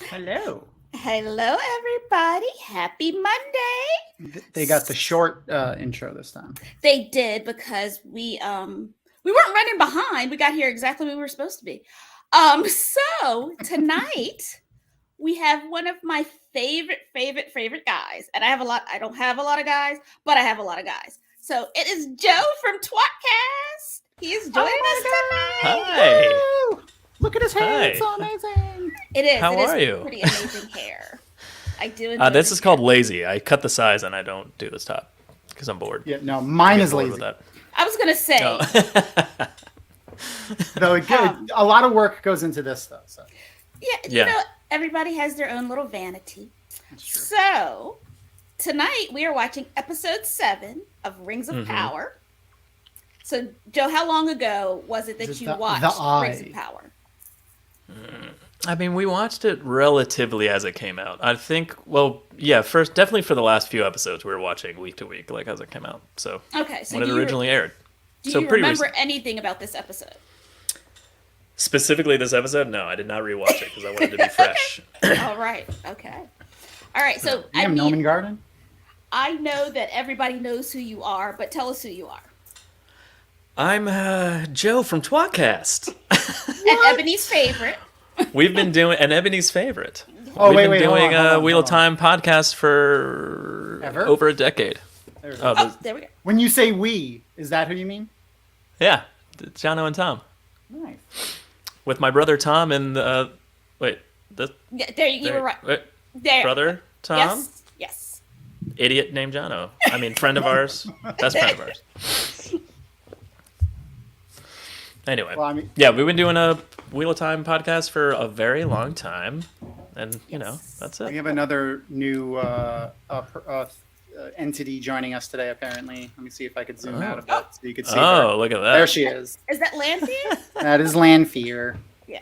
Hello. Hello, everybody. Happy Monday. They got the short intro this time. They did because we weren't running behind. We got here exactly when we were supposed to be. So tonight we have one of my favorite guys, and I don't have a lot of guys, but I have a lot of guys. So it is Joe from Twatcast. He is joining us tonight. Hi. Woo! Look at his hair. Hi. It's so amazing. It is. How it is are you? Pretty amazing hair. I do enjoy This his is called hair. lazy. I cut the size and I don't do this top because I'm bored. Yeah, no, mine I get is bored lazy. with that. I was gonna say. Oh. Though a lot of work goes into this, though. So Yeah, Yeah. you know, everybody has their own little vanity. that's true. So, tonight we are watching episode 7 of Rings of Mhm. Power. So, Joe, how long ago was it that Is it you the watched Rings Eye? of Power? I mean, we watched it relatively as it came out. I think, well, yeah, first, definitely for the last few episodes, we were watching week to week, like as it came out. So, Okay, so when it originally aired. do so you pretty remember recent. anything about this episode? Specifically this episode? No, I did not rewatch it because I wanted to be fresh. All right, okay. All right, so Damn, Noman Garden. I know that everybody knows who you are, but tell us who you are. I'm Joe from Twatcast. And Ebony's favorite. We've been doing, and Ebony's favorite. Oh, We've wait, been wait, hold doing on, hold on, Wheel hold of Time podcast for Ever? over a decade. There it is. Oh, Oh, there we go. When you say we, is that who you mean? yeah, it's Jono and Tom. Nice. With my brother Tom and, wait, the Yeah, there you were right. wait, There. brother Tom? Yes. Yes. Idiot named Jono. I mean, friend of ours. Best friend of ours. Anyway, Well, I mean, yeah, we've been doing a Wheel of Time podcast for a very long time. And, you know, Yes. that's we it. have another new entity joining us today. Apparently, let me see if I could zoom out a bit so you could see her. Oh, look at that. There she is. Is that Lanthea? That is Lanfear. Yeah.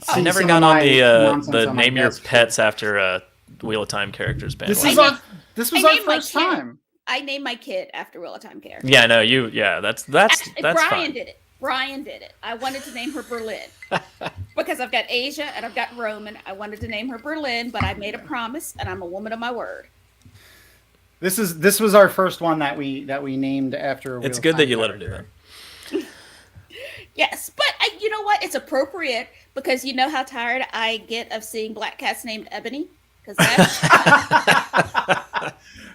I never got on the name your pets after Wheel of Time characters This bandwagon. is I our named- this I was our named my first kid. time. I named my kid after Wheel of Time character. Yeah, no, you. Yeah, that's Brian fine. did it. Brian did it. I wanted to name her Berlin because I've got Asia and I've got Roman. I wanted to name her Berlin, but I made a promise, and I'm a woman of my word. This was our first one that we named after. It's good that you let him do that. Yes, but you know what? It's appropriate because you know how tired I get of seeing black cats named Ebony. Because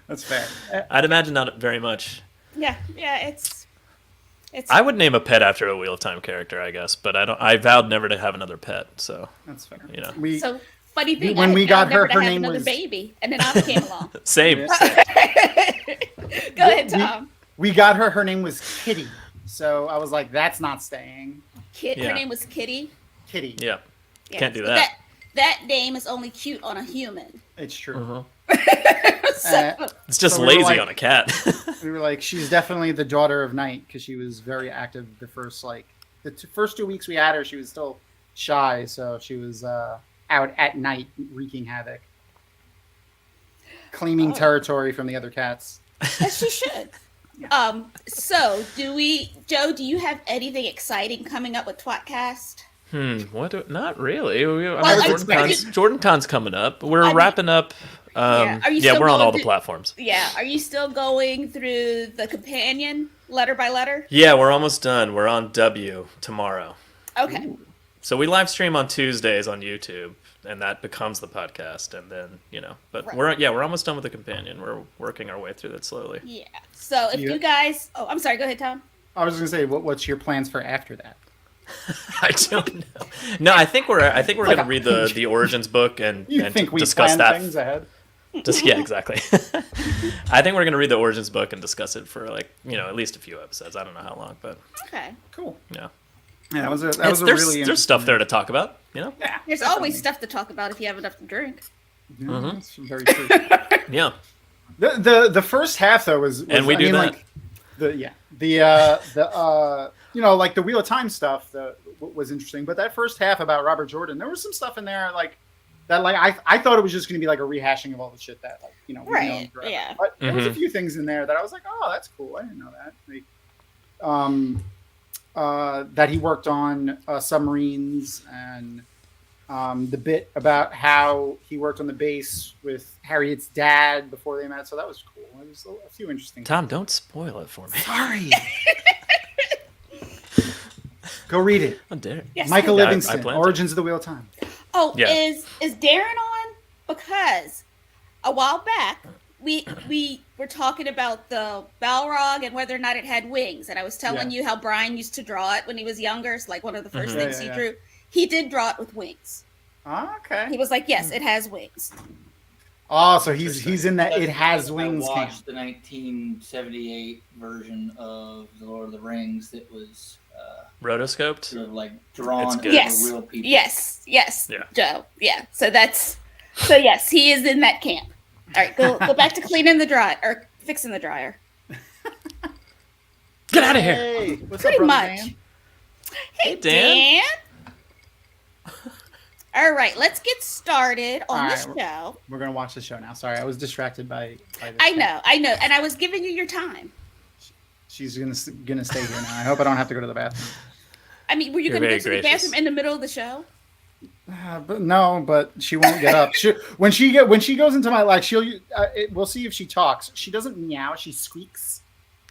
That's fair. I'd imagine not very much. yeah, it's. I would name a pet after a Wheel of Time character, I guess, but I don't. I vowed never to have another pet, so That's fair. you know. We So funny thing. When I we had got vowed never her to have name another was- baby, and then I came along. Same. Go ahead, Tom. we got her. Her name was Kitty. So I was like, that's not staying. Her Yeah. name was Kitty. Kitty. Yeah, Yeah, can't do but that. That name is only cute on a human. It's true. Uh-huh. So, It's just So we were lazy like- on a cat. We were like, she's definitely the daughter of night because she was very active the first first 2 weeks we had her. She was still shy, so she was out at night wreaking havoc, claiming Oh. territory from the other cats. as she should. So Joe, do you have anything exciting coming up with Twatcast? Not really. I Jordan Con's coming up. We're I mean- wrapping up. Yeah. Are you still we're on going all the through- platforms. Yeah. Are you still going through the companion letter by letter? Yeah, we're almost done. We're on W tomorrow. Okay. So we live stream on Tuesdays on YouTube, and that becomes the podcast, and then But Right. we're almost done with the companion. We're working our way through that slowly. Yeah. So if Yeah. you guys, I'm sorry. Go ahead, Tom. I was gonna say, what's your plans for after that? I don't know. No, I think we're Like gonna read the Origins book and You think we discuss plan that. things ahead? Yeah, exactly. I think we're gonna read the Origins book and discuss it for at least a few episodes. I don't know how long, but Okay. Cool. yeah. Yeah, that was a There's really stuff there to talk about. Yeah, There's always stuff to talk about if you have enough to drink. Yeah, that's very true. Yeah. The first half though was And we I do mean, that. like like the Wheel of Time stuff was interesting, but that first half about Robert Jordan, there was some stuff in there that I thought it was just going to be like a rehashing of all the shit that we've known Right, forever. yeah. But there was a Mhm. few things in there that I was like, oh, that's cool. I didn't know that. That he worked on submarines and The bit about how he worked on the base with Harriet's dad before they met, so that was cool. There's a few interesting. Tom, don't spoil it for me. Sorry. Go read it. How dare Yes. Michael Yeah, I Livingston, plan to. Origins of the Wheel of Time. Oh, Yeah. is Darren on? Because a while back we were talking about the Balrog and whether or not it had wings, and I was telling you how Brian used to draw it when he was younger. It's like one of the 1st things he drew. He did draw it with wings. Oh, okay. He was like, "Yes, it has wings." Oh, so he's in that it has wings I camp. watched the 1978 version of The Lord of the Rings that was Rotoscoped? sort of like drawn It's as good. Yes. real people. Yes, Yeah. Joe. Yeah. So yes, he is in that camp. All right, go back to cleaning the dryer or fixing the dryer. Get out of here! Hey, what's Pretty up, brother much. Dan? Hey, Dan. All right, let's get started on All the right. show. We're gonna watch the show now. Sorry, I was distracted by this. I know, and I was giving you your time. She's gonna stay here now. I hope I don't have to go to the bathroom. I mean, were you You're going to very go to the gracious. bathroom in the middle of the show? But she won't get up. When she goes into my life, we'll see if she talks. She doesn't meow. She squeaks,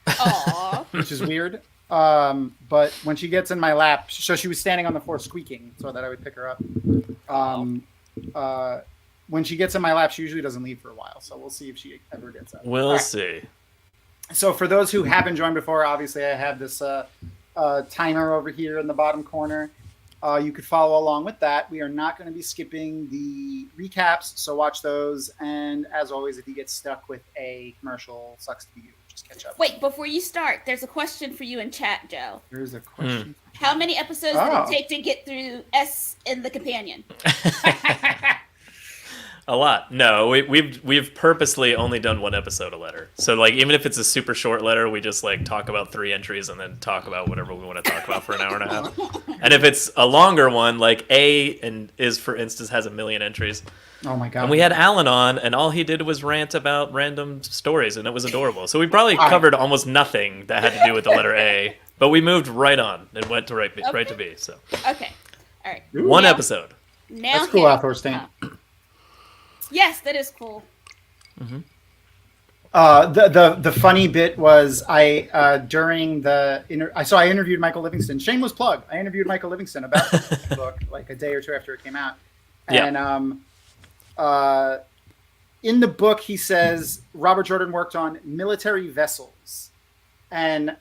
Aw. which is weird. But when she gets in my lap, so she was standing on the floor squeaking, so that I would pick her up. When she gets in my lap, she usually doesn't leave for a while. So we'll see if she ever gets up. We'll All right. see. So for those who haven't joined before, obviously I have this timer over here in the bottom corner. You could follow along with that. We are not going to be skipping the recaps, so watch those. And as always, if you get stuck with a commercial, sucks to be you. Just catch up. Wait, before you start, there's a question for you in chat, Joe. There's a question. How many episodes did it take to get through S in the Companion? A lot. No, we've purposely only done one episode a letter. So like even if it's a super short letter, we just like talk about 3 entries and then talk about whatever we want to talk about for an hour and a half. And if it's a longer one, like for instance has 1 million entries. Oh my god. And we had Alan on, and all he did was rant about random stories, and it was adorable. So we probably covered almost nothing that had to do with the letter A, but we moved right on and went to right to B. So Okay. All right. one episode. Now That's cool, Alpha Stan. Yes, that is cool. The funny bit was I interviewed Michael Livingston. Shameless plug. I interviewed Michael Livingston about the book like a day or two after it came out. And in the book he says Robert Jordan worked on military vessels. And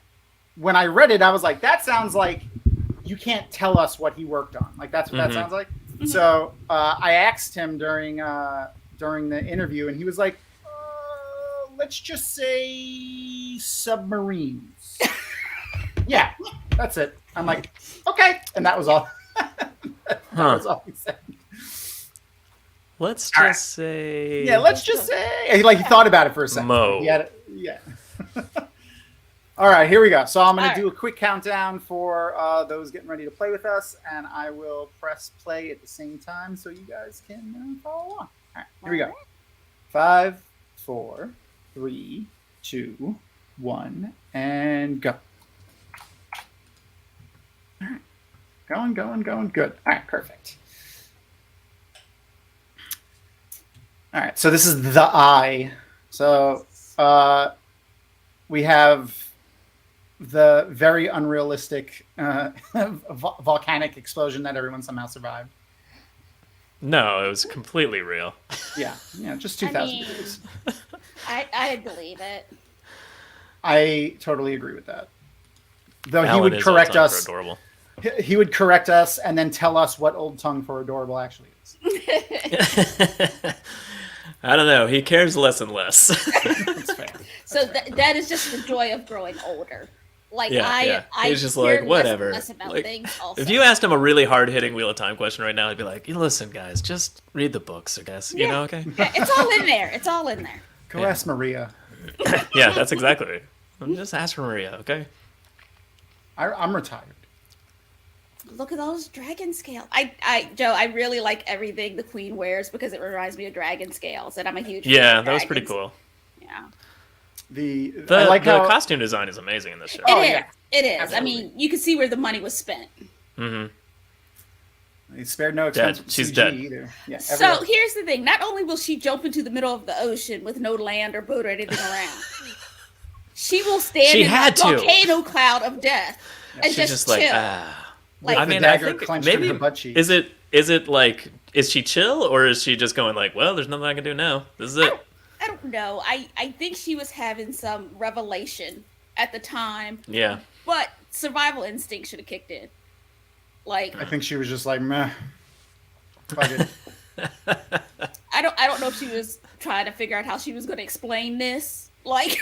when I read it, I was like, that sounds like you can't tell us what he worked on. Like that's what that sounds like. So I asked him during the interview, and he was like, let's just say submarines. Yeah, that's it. I'm like, okay. And that was all. That was all he said. Let's just say... Yeah, let's just say... Like, he thought about it for a second. Mo. He had it, yeah. All right, here we go. So I'm going to All do a quick countdown for those getting ready to play with us, and I will press play at the same time so you guys can follow along. All right, here we go. 5, 4, 3, 2, 1, and go. All right. Going. Good. All right, perfect. All right, so this is the eye. So we have the very unrealistic volcanic explosion that everyone somehow survived. No, it was completely real. Yeah, just 2,000 mean- years. I believe it. I totally agree with that. Though Alan he would is correct old tongue for us. adorable. He would correct us and then tell us what old tongue for adorable actually is. I don't know. He cares less and less. That's fair. So that is just the joy of growing older. Like Yeah, I he's just care like, less and whatever. less about Like, things also. If you asked him a really hard-hitting Wheel of Time question right now, he'd be like, listen, guys, just read the books, I guess. You know, okay? Yeah, it's all in there. It's all in there. Go ask Maria. Yeah, that's exactly right. Just ask for Maria, okay? I'm retired. Look at those dragon scales. Joe, I really like everything the queen wears because it reminds me of dragon scales, and I'm a huge fan Yeah, of that was pretty dragons. cool. Yeah, I like the how costume design is amazing in this show. it is. yeah. It is. Absolutely. I mean, you can see where the money was spent. Mm-hmm. He spared no expense. with She's CG dead. Either. Yeah. So here's the thing: not only will she jump into the middle of the ocean with no land or boat or anything around, she will stand She in had the to. volcano cloud of death and She's just just chill. like, ah. Like, I the mean, I dagger think clenched in maybe her butt cheek. is it like is she chill or is she just going like, well, there's nothing I can do now. This is it. I don't know. I think she was having some revelation at the time, Yeah. but survival instinct should have kicked in. Like, I think she was just like, meh. Fuck it. I don't know if she was trying to figure out how she was going to explain this. Like,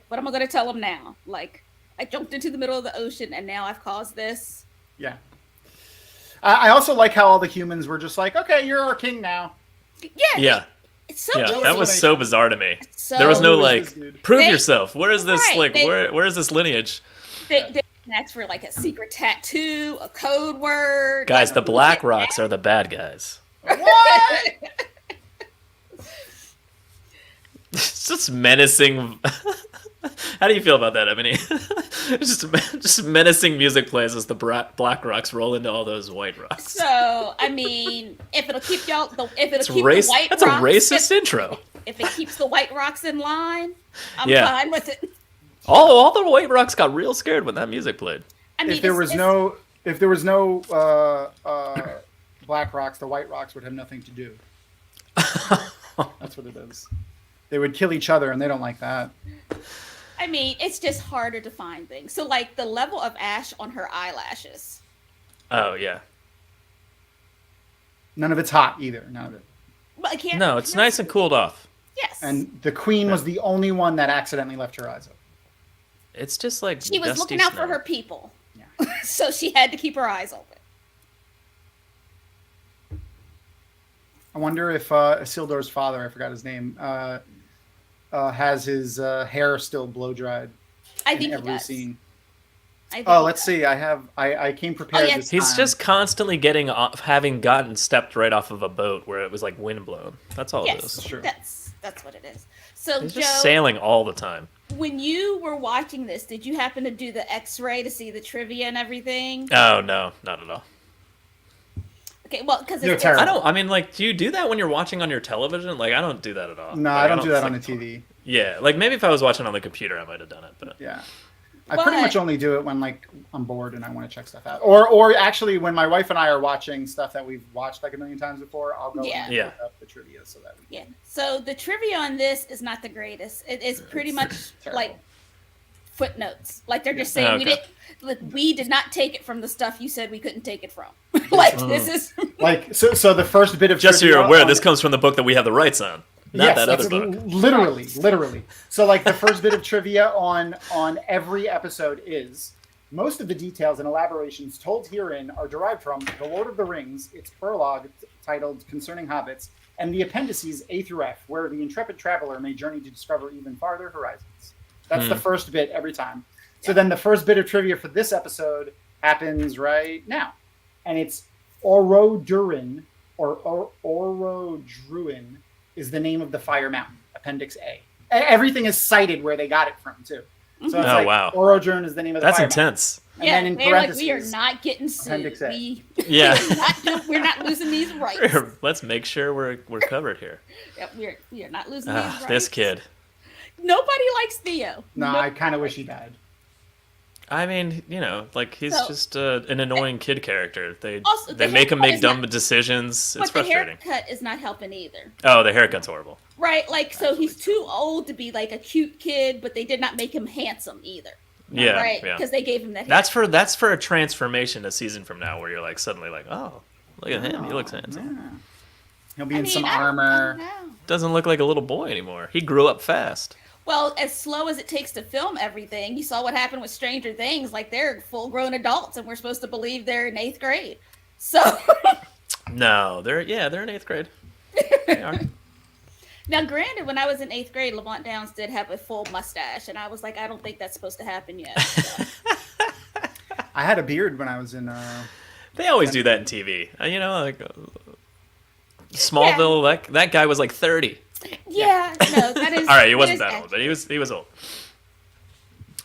what am I going to tell him now? Like, I jumped into the middle of the ocean and now I've caused this. Yeah. I also like how all the humans were just like, okay, you're our king now. Yeah. Yeah. It's so Yeah, easy. that was so bizarre to me. So There was no Who is like, this dude? prove They- yourself. Where is this Right, where is this lineage? They asked for like a secret tattoo, a code word. Guys, like, the Black Rocks are the bad guys. What? It's just menacing. How do you feel about that, Ebony? just menacing music plays as the Black Rocks roll into all those White Rocks. So, I mean, if it'll keep y'all, if it'll It's keep race. the White That's a Rocks, racist intro. if it keeps the White Rocks in line, I'm Yeah. fine with it. All the White Rocks got real scared when that music played. I mean, if there was no Black Rocks, the White Rocks would have nothing to do. That's what it is. They would kill each other, and they don't like that. I mean, it's just harder to find things. So, like the level of ash on her eyelashes. Oh yeah. None of it's hot either. None of it. But I can't. No, it's nice and cooled off. Yes. And the queen was the only one that accidentally left her eyes open. It's just like she was dusty looking out snow. for her people. Yeah. So she had to keep her eyes open. I wonder if Isildur's father, I forgot his name, has his hair still blow dried I in think he every does. scene. I think Oh, he let's does. see. I came prepared. yeah. This He's time. just constantly getting off, having gotten stepped right off of a boat where it was like wind blown. That's all it Yes, is. True. that's what it is. So, He's Joe, just sailing all the time. when you were watching this, did you happen to do the X-ray to see the trivia and everything? Oh no, not at all. Okay, well, because You're it's terrible. I don't. I mean, like, do you do that when you're watching on your television? Like, I don't do that at all. No, Like, I don't do that on the think- TV. Yeah, like maybe if I was watching on the computer, I might have done it. But Yeah. I pretty But- much only do it when like I'm bored and I want to check stuff out. Or actually when my wife and I are watching stuff that we've watched like a million times before, I'll go and Yeah. look up the trivia so that we Yeah. So the trivia on this is not the greatest. It is pretty much terrible. like footnotes. Like they're just saying Okay. we did not take it from the stuff you said we couldn't take it from. Like this is like so the first bit of just so trivia you're aware, on- this comes from the book that we have the rights on, not Yes, that other that's book. literally. So like the first bit of trivia on every episode is most of the details and elaborations told herein are derived from The Lord of the Rings, its prologue titled Concerning Hobbits, and the appendices A through F, where the intrepid traveler may journey to discover even farther horizons. That's the first bit every time. So then the first bit of trivia for this episode happens right now. And it's Orodurin, or Orodruin is the name of the Fire Mountain, Appendix A. Everything is cited where they got it from, too. So it's Oh, like wow. Orodruin is the name of the That's Fire Mountain. intense. And yeah, then in they're like we are parentheses, not getting sued. Appendix A. Yeah. We're not losing these rights. Let's make sure we're covered here. Yep, we are not losing these rights. This kid. Nobody likes Theo. No, No- I kind of wish he died. I mean, you know, like he's So- just an annoying kid character. They Also, the make him haircut make is dumb not- decisions. It's But the frustrating. haircut is not helping either. Oh, the haircut's horrible. Right, like so he's too old to be like a cute kid, but they did not make him handsome either. Yeah, right, yeah. because they gave him that. That's for a transformation a season from now where you're like suddenly like, oh, look at him, he looks handsome. Yeah. He'll be in some armor. I don't know. Doesn't look like a little boy anymore. He grew up fast. Well, as slow as it takes to film everything, you saw what happened with Stranger Things. Like they're full-grown adults, and we're supposed to believe they're in 8th grade. So No, they're in 8th grade. They are. now, granted, when I was in 8th grade, Lamont Downs did have a full mustache, and I was like, I don't think that's supposed to happen yet. So. I had a beard when I was in. They always do that in TV. You know, like Smallville. That guy was like 30. Yeah, no, that is. All right, he that wasn't is that old, but he was old.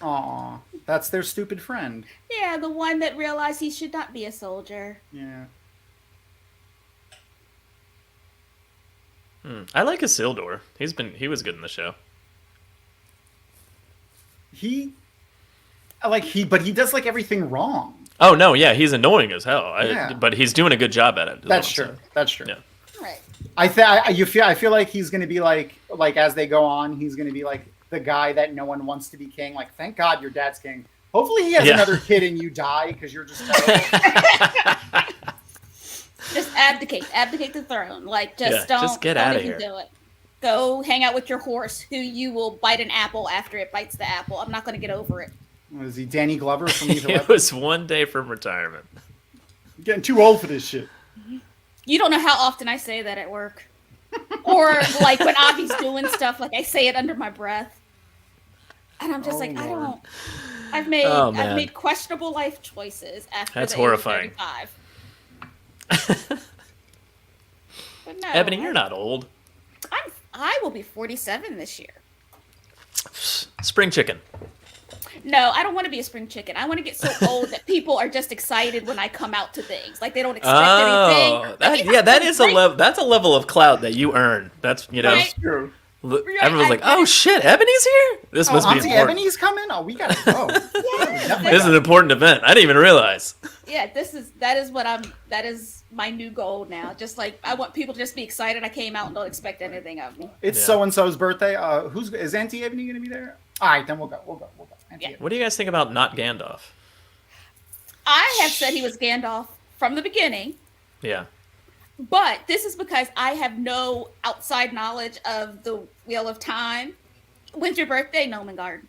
Aw. That's their stupid friend. Yeah, the one that realized he should not be a soldier. Yeah. I like Isildur. He was good in the show. But he does like everything wrong. Oh no, yeah, he's annoying as hell. Yeah. But he's doing a good job at it. is That's what I'm true. saying. That's true. Yeah. Right. I feel like he's going to be like as they go on, he's going to be like the guy that no one wants to be king. Like, thank God your dad's king. Hopefully he has another kid and you die because you're just terrible. Just abdicate the throne. Like, just get don't outta even here. do it. Go hang out with your horse, who you will bite an apple after it bites the apple. I'm not going to get over it. What is he, Danny Glover from Lethal It Weapon? was one day from retirement. Getting too old for this shit. You don't know how often I say that at work, or like when Avi's doing stuff. Like I say it under my breath, and I'm just Oh, I Lord. don't. I've made Oh, I've man. made questionable life choices after That's the age of horrifying. 35. But no, Ebony, you're not old. I will be 47 this year. Spring chicken. No, I don't want to be a spring chicken. I want to get so old that people are just excited when I come out to things. Like they don't expect anything. That is a level. That's a level of clout that you earn. That's Right. True. Everyone's like, "Oh shit, Ebony's here! This must be Auntie important. Ebony's coming? Oh, we gotta go. This is an important event. I didn't even realize." Yeah, that is my new goal now. Just like I want people to just be excited I came out and don't expect anything of me. It's Yeah. so and so's birthday. Is Auntie Ebony gonna be there? All right, then we'll go. Auntie Yeah. Ebony. What do you guys think about not Gandalf? I have said he was Gandalf from the beginning, Yeah. but this is because I have no outside knowledge of the Wheel of Time. When's your birthday, Nomengarden?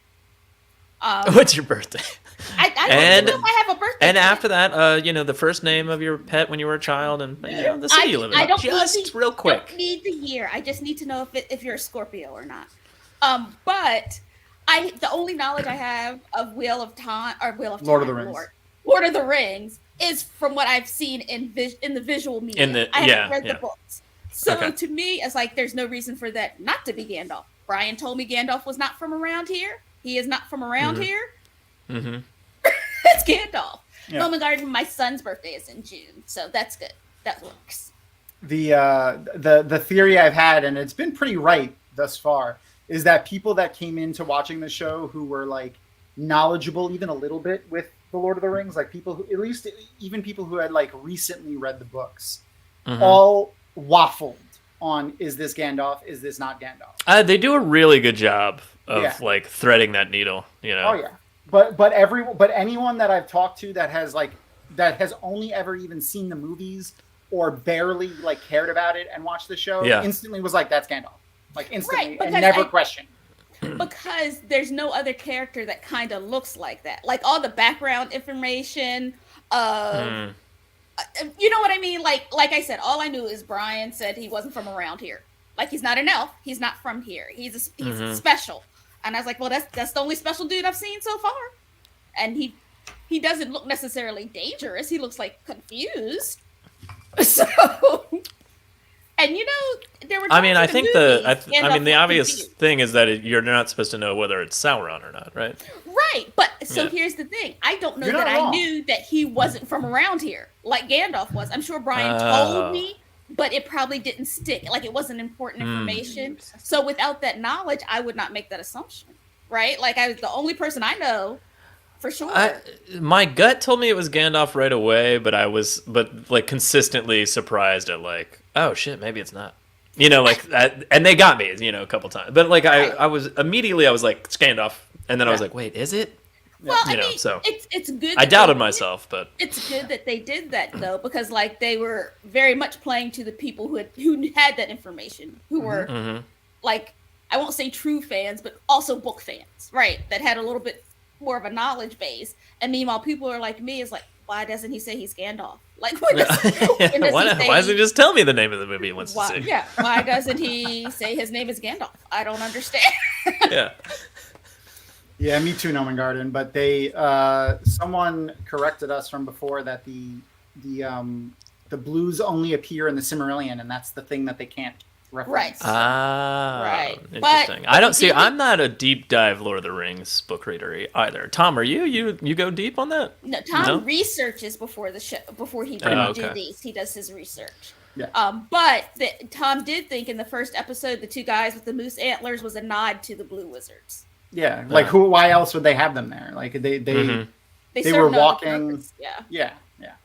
What's your birthday? I don't And- know if I have a birthday. And today. after that, the first name of your pet when you were a child, and the city you live in. I don't Just need the, real quick. Don't need the year. I just need to know if you're a Scorpio or not. But the only knowledge I have of Wheel of Time or Wheel of Time, Lord of the Rings. Lord of the Rings is from what I've seen in the visual media. I haven't read the books, so Okay. to me, it's like there's no reason for that not to be Gandalf. Brian told me Gandalf was not from around here. He is not from around here. Mm-hmm. It's Gandalf. Yeah. Nomengarden, my son's birthday is in June, so that's good. That works. The theory I've had, and it's been pretty right thus far, is that people that came into watching the show who were like knowledgeable even a little bit with the Lord of the Rings, like people who, at least even people who had like recently read the books, all waffled on, is this Gandalf? Is this not Gandalf? They do a really good job of Yeah. like threading that needle. Oh yeah, but anyone that I've talked to that has only ever even seen the movies or barely like cared about it and watched the show, instantly was like, that's Gandalf, like instantly, Right, and never questioned. Because there's no other character that kind of looks like that. Like all the background information of, you know what I mean? Like I said, all I knew is Brian said he wasn't from around here. Like he's not an elf. He's not from here. He's special. And I was like, well, that's the only special dude I've seen so far. And he doesn't look necessarily dangerous. He looks like confused. So, and there were. I mean, I think the Gandalf looked obvious confused. thing is that you're not supposed to know whether it's Sauron or not, right? Right, but so Yeah. here's the thing. I don't know You're that not I wrong. knew that he wasn't from around here, like Gandalf was. I'm sure Brian Oh. told me, but it probably didn't stick. Like it wasn't important information. So without that knowledge, I would not make that assumption. Right? Like I was the only person I know for sure. My gut told me it was Gandalf right away, but I was like consistently surprised at like, oh shit, maybe it's not. Like that, and they got me, a couple times. But like I was immediately, I was like, it's Gandalf, and then I was like, wait, is it? Well, I mean, so it's good. I that doubted they- myself, but It's good that they did that though, because like they were very much playing to the people who had that information, who were like, I won't say true fans, but also book fans, right? That had a little bit more of a knowledge base. And meanwhile, people are like me, is like, why doesn't he say he's Gandalf? Like, when does he why doesn't he just tell me the name of the movie he wants why, to see? yeah, why doesn't he say his name is Gandalf? I don't understand. Yeah. Yeah, me too, Nomengarden. But they, someone corrected us from before that the blues only appear in the Silmarillion, and that's the thing that they can't reference. Right. Interesting. But I don't see. you- I'm not a deep dive Lord of the Rings book reader either. Tom, are you? You go deep on that? No, Tom No? researches before the show, before he Oh, do okay. these. He does his research. Yeah. But Tom did think in the first episode, the 2 guys with the moose antlers was a nod to the Blue Wizards. Yeah, like who? Why else would they have them there? Like they Mhm. They were serve no other walking. purpose. Yeah. Yeah.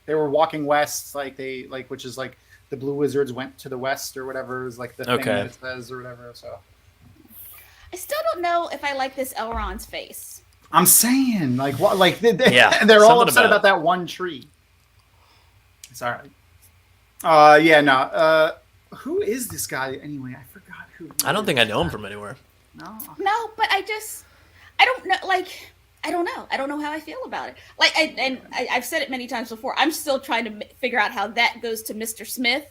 They were walking west, which is like the Blue Wizards went to the west or whatever is like the thing Okay. that it says or whatever. So I still don't know if I like this Elrond's face. I'm saying, like, what? Like Yeah, they're all something upset about about that one tree. It's all right. Yeah, no. Who is this guy anyway? I forgot who. he I don't think I is. know him from anywhere. No. No, but I don't know. Like, I don't know. I don't know how I feel about it. Like, I've said it many times before. I'm still trying to figure out how that goes to Mr. Smith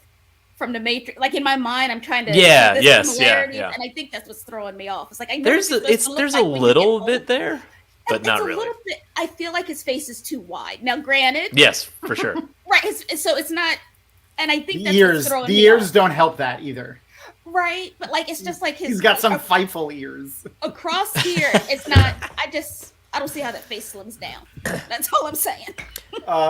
from the Matrix. Like in my mind, I'm trying to Yeah, see the yes, similarities, yeah. and I think that's what's throwing me off. It's like I know There's what he's supposed to look there's like a when you little get bit old. there, but It's not a really. little bit. I feel like his face is too wide. Now, granted, Yes, for sure. right? So it's not. And I think The that's ears. what's throwing The me ears off. don't help that either. Right? But like, it's just like his. He's got some fightful ears. across here. It's not. I don't see how that face slims down. That's all I'm saying.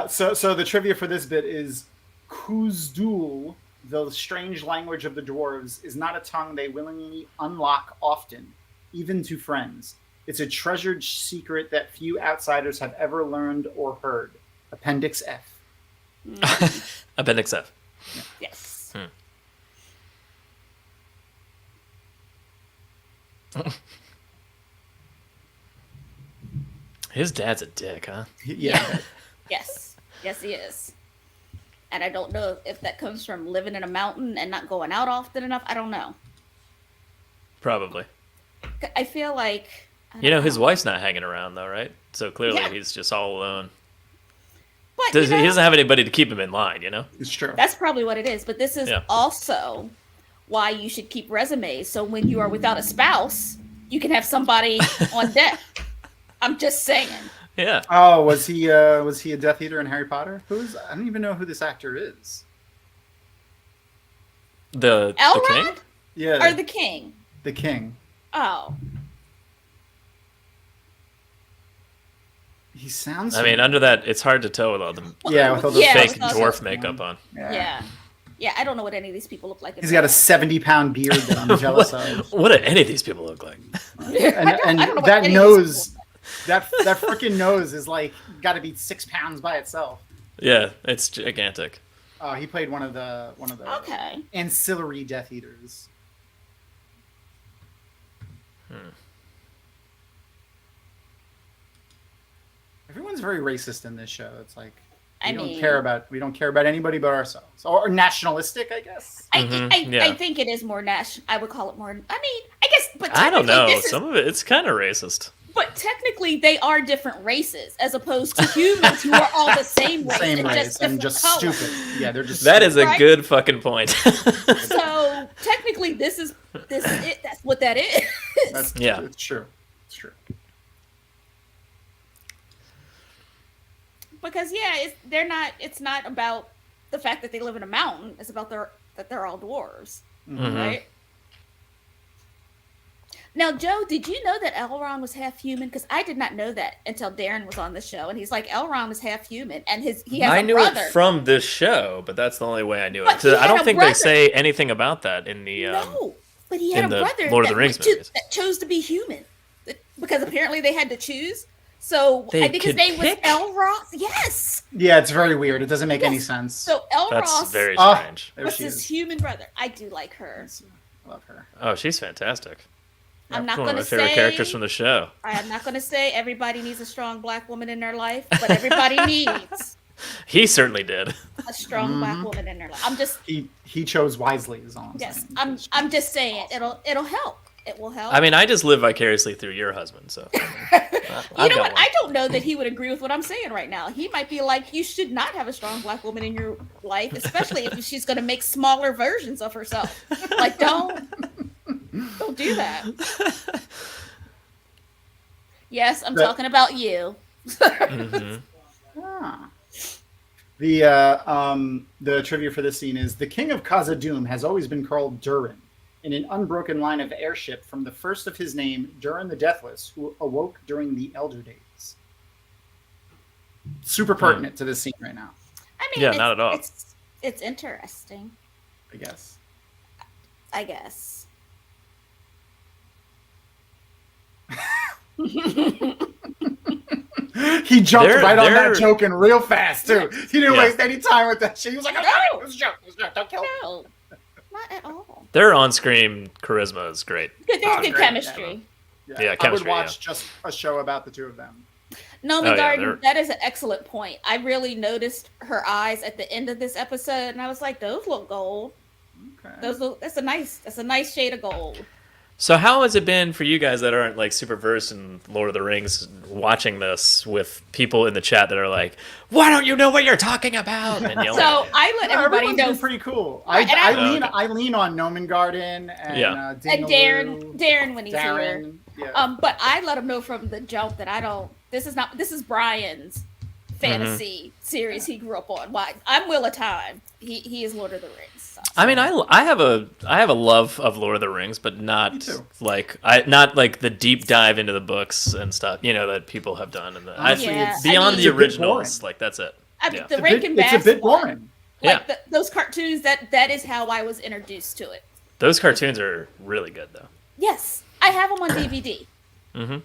So the trivia for this bit is Kuzdul, the strange language of the dwarves, is not a tongue they willingly unlock often, even to friends. It's a treasured secret that few outsiders have ever learned or heard. Appendix F. Appendix F. Yes. His dad's a dick, huh? Yeah. Yes. Yes, he is. And I don't know if that comes from living in a mountain and not going out often enough. I don't know. Probably. I feel like. I You don't know, his wife's not hanging around though, right? So clearly Yeah. he's just all alone. But He doesn't have anybody to keep him in line, you know? It's true. that's probably what it is. But this is Yeah. also why you should keep resumes. So when you are without a spouse, you can have somebody on deck. I'm just saying. Yeah. Oh, was he a Death Eater in Harry Potter? I don't even know who this actor is. The king? Elrond Yeah. or the king? the king. Oh. He sounds. I mean, under that, it's hard to tell with all the Yeah, with all the fake with all dwarf the- makeup on. Yeah. Yeah, I don't know what any of these people look like. in He's got a real 70-pound beard that I'm jealous of. What do any of these people look like? life. And, I don't know what that any of these nose, people that freaking nose is like got to be 6 pounds by itself. Yeah, it's gigantic. He played one of the look like. Okay. ancillary Death Eaters. Everyone's very racist in this show. It's like we don't care about anybody but ourselves, or nationalistic, I guess. Yeah. I think it is more national. I would call it more. I mean, I guess, but I don't know. technically Some of it, it's kind of racist. But technically, they are different races, as opposed to humans who are all the same race, Same and race just and different just colors. stupid. Yeah, they're just. That is a Right? good fucking point. So technically, this is it. That's what that is. That's, Yeah. it's true. It's true. Because it's not about the fact that they live in a mountain. It's about that they're all dwarves, Mhm. right? Now, Joe, did you know that Elrond was half human? Because I did not know that until Darren was on the show, and he's like, Elrond was half human, and he has I a knew brother. it from this show, but that's the only way I knew But it. So he I had don't a think brother. they say anything about that in the. No, but he had in a the brother Lord of the Rings movies. that chose to be human, because apparently they had to choose. So They I think his could name pick? was Elrond. Yes. Yeah, it's very weird. It doesn't make any Yes. sense. So That's Elros very Oh, strange. there was she his is. human brother. I do like her. I love her. Oh, she's fantastic. I'm not One of going my to favorite say characters from the show. I'm not going to say everybody needs a strong black woman in their life, but everybody needs He certainly did. a strong black woman in their life. I'm just He chose wisely. Is all I'm yes. saying. I'm just saying it'll help. It will help. I mean, I just live vicariously through your husband, so. you I've know got what? one. I don't know that he would agree with what I'm saying right now. He might be like, you should not have a strong black woman in your life, especially if she's going to make smaller versions of herself. Like, don't do that. Yes, I'm But- talking about you. Mhm. Ah. The trivia for this scene is the king of Khazad-dûm has always been called Durin. in an unbroken line of airship from the first of his name, Durin the Deathless, who awoke during the Elder Days. Super pertinent to this scene right now, I mean, Yeah, not at all. It's interesting, I guess. I guess. He jumped They're- right on they're- that joke and real fast, too. He didn't Yeah. waste any time with that shit. He was like, No. it was a joke. It was a joke. Don't kill me. No, not at all. Their on-screen charisma is great. Good, there's good great. chemistry. Yeah, I would chemistry, watch just a show about the two of them. No, Oh, yeah, Garden, they're- that is an excellent point. I really noticed her eyes at the end of this episode, and I was like, "Those look gold. Okay. That's a nice shade of gold." So how has it been for you guys that aren't like super versed in Lord of the Rings watching this with people in the chat that are like, "Why don't you know what you're talking about?" And yelling. So I let No, everybody everyone's know. been pretty cool. Right, and I lean on Nomen Garden and Yeah. And Darren when he's here. Darren. Yeah. But I let him know from the jump that I don't. This is Brian's fantasy series he grew up on. Why I'm Wheel of Time. He is Lord of the Rings. So. I mean, I have a love of Lord of the Rings, but Me not too. not like the deep dive into the books and stuff, that people have done. And Honestly, Yeah, it's beyond it's the a bit originals, boring. like that's it. I mean, Yeah. the It's a Rankin bit- Bass it's a bit one, boring. like Yeah. those cartoons. That is how I was introduced to it. Those cartoons are really good, though. Yes, I have them on DVD. Mm-hmm.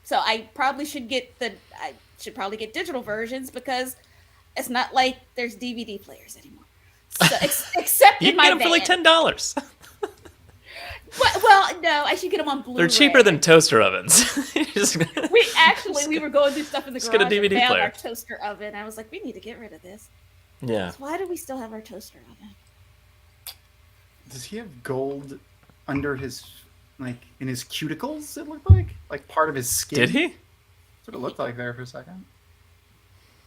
So I probably should get digital versions because it's not like there's DVD players anymore. So, except You in can my get them for like van. $10. Well, no, I should get them on Blu-ray. They're cheaper than toaster ovens. Just- We were going through stuff in the Just garage get a DVD and found player. our toaster oven. I was like, we need to get rid of this. yeah. So why do we still have our toaster oven? Does he have gold under his, like, in his cuticles, it looked like? Like part of his skin? Did he? That's what it looked like there for a second.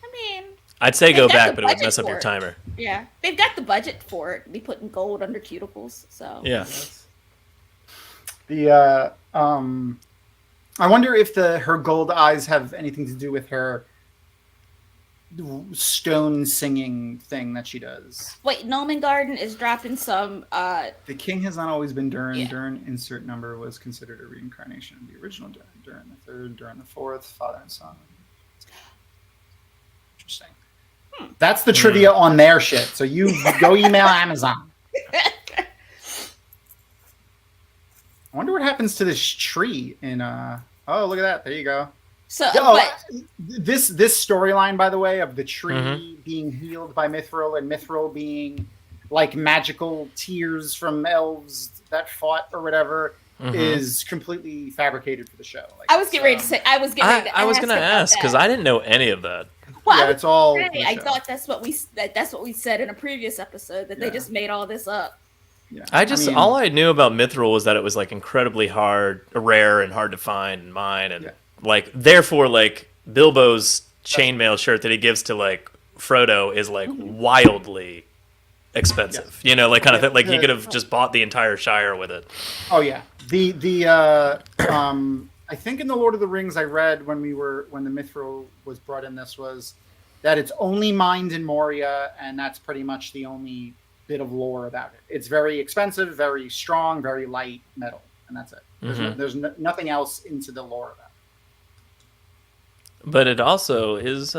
I mean, I'd say They go got back, the but it would budget mess up for your it. timer. yeah, they've got the budget for it. Be putting gold under cuticles. So Yeah. I wonder if her gold eyes have anything to do with her stone singing thing that she does. wait, Nomen Garden is dropping some. The king has not always been Durin. Yeah. Durin, insert number, was considered a reincarnation of the original Durin. Durin the third, Durin the fourth, father and son. Interesting. That's the trivia on their shit. So you go email Amazon. I wonder what happens to this tree in oh, look at that. There you go. So, Oh, but this storyline, by the way, of the tree being healed by Mithril and Mithril being like magical tears from elves that fought or whatever is completely fabricated for the show. Like, I was getting ready to say. I was getting ready to I was gonna about ask because that. I didn't know any of that. Well, yeah, I was it's all. gonna for say, the I show. thought that's what we said in a previous episode that they Yeah. just made all this up. Yeah. I mean, all I knew about Mithril was that it was like incredibly rare and hard to find and mine, and Yeah. like therefore like Bilbo's chainmail shirt that he gives to like Frodo is like wildly expensive. Yeah. Like kind of thing. Like you Yeah. could have just bought the entire Shire with it. Oh yeah, the I think in the Lord of the Rings I read when the Mithril was brought in, this was that it's only mined in Moria, and that's pretty much the only bit of lore about it. It's very expensive, very strong, very light metal, and that's it. There's nothing else into the lore about it. But it also is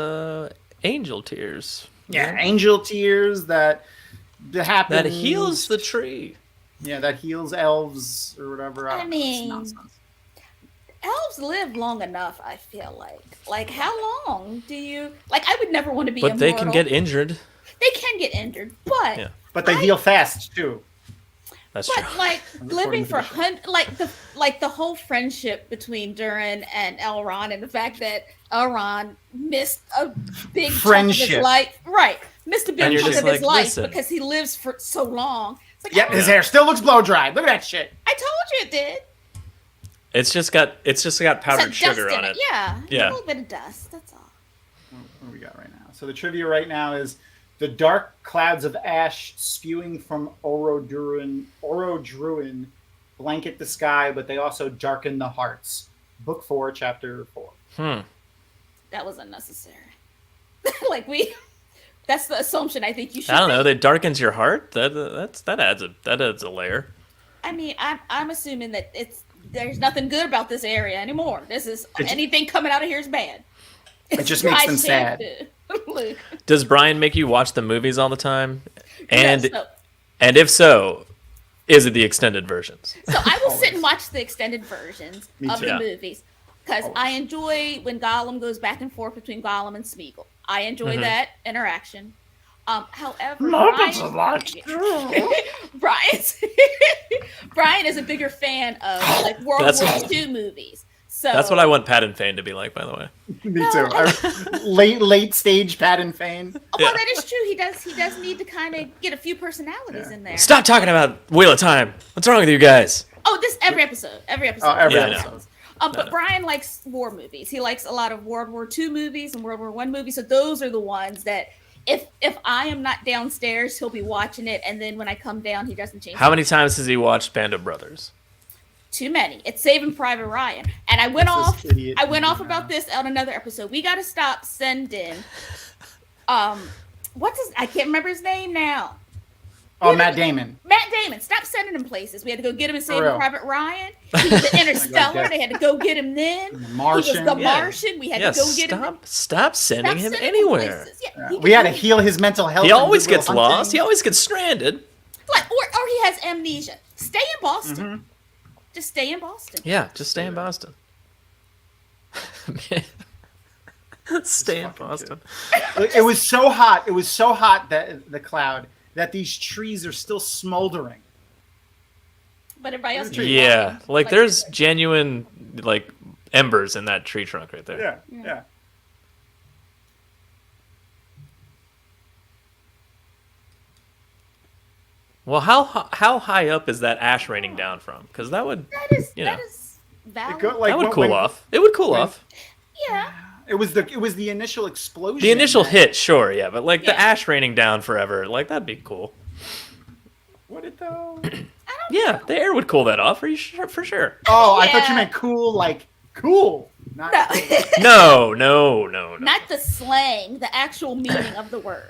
angel tears. Yeah, angel tears that happen. That heals the tree. Yeah, that heals elves or whatever. I don't know, it's mean, nonsense. Elves live long enough. I feel like. Like, how long do you? Like, I would never want to be. But they can immortal. get injured. They can get injured, but Yeah. But they heal fast too. That's true. but like living for like the whole friendship between Durin and Elrond, and the fact that Elrond missed a big chunk of Friendship. his life, right? Missed a And big you're chunk just of his like, life listen. because he lives for so long. It's like, Yep, his hair still looks blow dried. Look at that shit. I told you it did. It's just got powdered It's sugar dust on in it. Yeah, Yeah. a little bit of dust. That's all. What do we got right now? So the trivia right now is the dark clouds of ash spewing from Orodruin blanket the sky, but they also darken the hearts. Book 4, Chapter 4. That was unnecessary. Like that's the assumption I think you should. I don't know. make. That darkens your heart. That adds a layer. I mean, I'm assuming that there's nothing good about this area anymore. This is anything coming out of here is bad. It just makes them sad. Luke. Does Brian make you watch the movies all the time? And No, so, and if so, is it the extended versions? so I will sit and watch the extended versions of too. the Yeah. movies because I enjoy when Gollum goes back and forth between Gollum and Smeagol. I enjoy that interaction. However, Brian is a bigger fan of like World War II movies. So That's what I want Pat and Fane to be like, by the way. Me too. Late stage Pat and Fane. Well, Yeah. that is true. He does need to kind of get a few personalities in there. Stop talking about Wheel of Time. What's wrong with you guys? Oh, every episode. Every Yeah, episode. But Brian likes war movies. He likes a lot of World War II movies and World War I movies. So those are the ones that if I am not downstairs, he'll be watching it, and then when I come down, he doesn't change. How many times has he watched Band of Brothers? Too many. It's Saving Private Ryan, and I went off about this on another episode. We got to stop sending. I can't remember his name now. Oh, Matt Damon. Matt Damon. Stop sending him places. We had to go get him in Saving real. Private Ryan. He was in Interstellar. They had to go get him then. The Martian. He was the Martian. We had to go get him. Stop sending him anywhere. places. Yeah, Yeah, he we can had to do- heal his mental health. He and always Goodwill gets Hunting. lost. He always gets stranded. Like, or he has amnesia. Stay in Boston. Mm-hmm. Just stay in Boston. Yeah, just stay in Boston. Stay in Boston. It was so hot. It was so hot that the cloud that these trees are still smoldering. But everybody else. Yeah, like there's genuine like embers in that tree trunk right there. Yeah. Well, how high up is that ash raining down from? Because that would, That is you know, that is valid. that would cool off. It would cool off. Yeah. It was the initial explosion. The initial hit, sure, yeah, but like the Yeah. ash raining down forever, like that'd be cool. Would it though? Yeah, the air would cool that off for sure. Oh, I thought Yeah. you meant cool, like cool. Not No. No. Not the slang, the actual meaning of the word.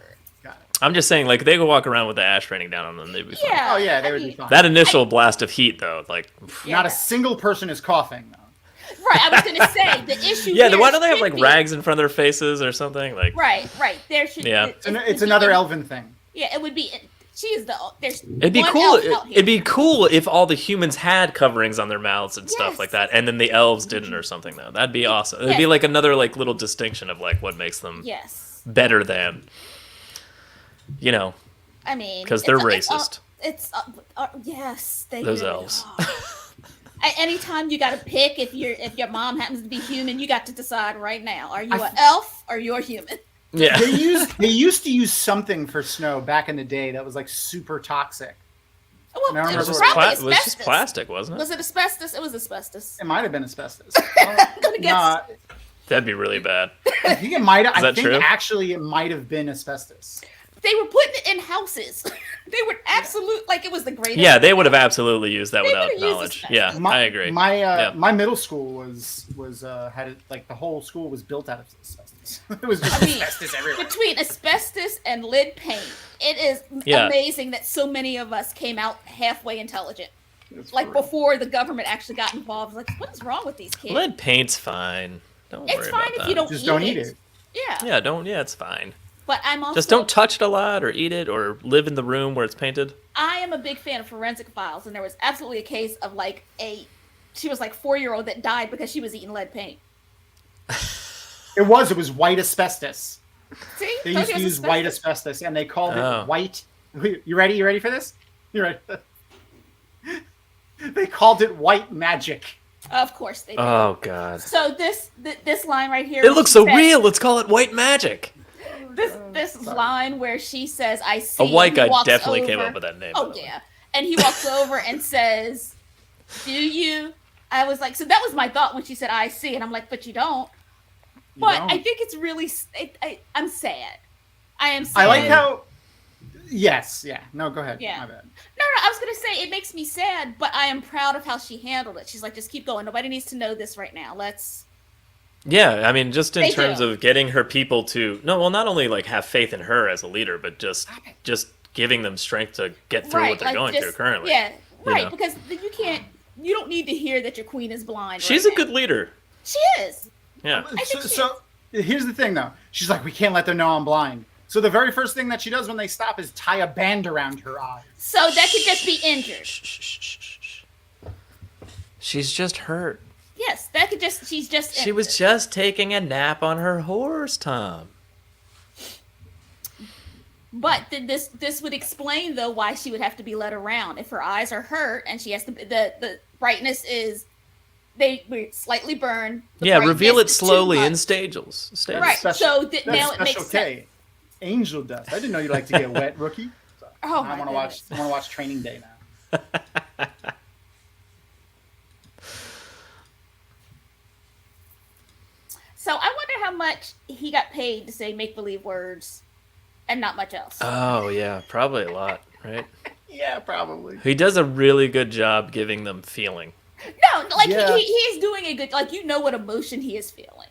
Got it. I'm just saying, like they could walk around with the ash raining down on them, they'd be fine. Yeah. Oh yeah, they I would be mean, fine. That initial blast of heat, though, like, Not a Yeah. single person is coughing though. Right, I was gonna say the issue. yeah. here Why don't they have should like be- rags in front of their faces or something? Like, Right. There should. Yeah. it It's would be- another elven thing. Yeah, it would be. She is the. There's. it'd be one cool. elf out here. It'd be cool if all the humans had coverings on their mouths and stuff Yes. like that, and then the elves didn't or something. Though that'd be awesome. It'd be Yes. like another like little distinction of like what makes them Yes. better than, you know, I mean, because they're it's- racist. Yes, they Those really elves. are. Anytime you got to pick if your mom happens to be human, you got to decide right now: are you an elf or you're human? Yeah. They used to use something for snow back in the day that was like super toxic. Well, No, it it was was probably It asbestos. was just plastic, wasn't it? Was it asbestos? It was asbestos. It might have been asbestos. gonna guess. Nah, That'd be really bad. I think it might have. Is I that think true? actually it might have been asbestos. They were putting it in houses. They were absolute like it was the greatest. Yeah, they would have absolutely used that They without would've used knowledge. asbestos. Yeah, I agree. My Yeah. middle school was had it like the whole school was built out of asbestos. It was just I mean, asbestos everywhere. between asbestos and lead paint, it is Yeah. amazing that so many of us came out halfway intelligent. It's Like for real. before the government actually got involved. Like, what is wrong with these kids? Lead paint's fine. Don't It's worry fine about if that. you don't Just eat don't it. eat it. Yeah. Yeah, it's fine. But I'm also Just don't touch it a lot or eat it or live in the room where it's painted. I am a big fan of forensic files, and there was absolutely a case of like she was like 4-year-old that died because she was eating lead paint. It was white asbestos. See? They Told used you to it was use white asbestos. asbestos, and they called Oh. it white. You ready? You ready for this? You ready? They called it white magic. Of course they did. Oh god. So this line right here. It where looks she so says- real. Let's call it white magic. This line where she says, "I see." A white he guy walks definitely came over- up with that name. by Oh the way. yeah, and he walks over and says, "Do you?" I was like, so that was my thought when she said, "I see," and I'm like, "But you don't." You But don't. I think it's really. I'm sad. I am sad. I like how. Yes. Yeah. No. Go ahead. Yeah. My bad. No, I was gonna say it makes me sad, but I am proud of how she handled it. She's like, just keep going. Nobody needs to know this right now. Let's. Yeah, I mean, just in They terms do. of getting her people to not only like have faith in her as a leader, but just giving them strength to get through what they're like, going just- through currently. Yeah, Right, know. because you don't need to hear that your queen is blind. She's right a good leader. now. She is. Yeah. I think So here's the thing, though. She's like, we can't let them know I'm blind. So the very first thing that she does when they stop is tie a band around her eyes. So that could just be injured. She's just hurt. Yes, that could just she's just She was just taking a nap on her horse, Tom. But then this would explain though why she would have to be led around if her eyes are hurt and she has to the brightness is we slightly burned. Yeah, reveal it brightness is too slowly in much. stages. Right. So That's now it makes Special sense. K. Angel dust. I didn't know you like to get wet, rookie. Oh I my want to goodness. watch Training Day now. So I wonder how much he got paid to say make believe words, and not much else. Oh yeah, probably a lot, right? Yeah, probably. He does a really good job giving them feeling. No, like Yeah. he's doing a good, like, you know what emotion he is feeling,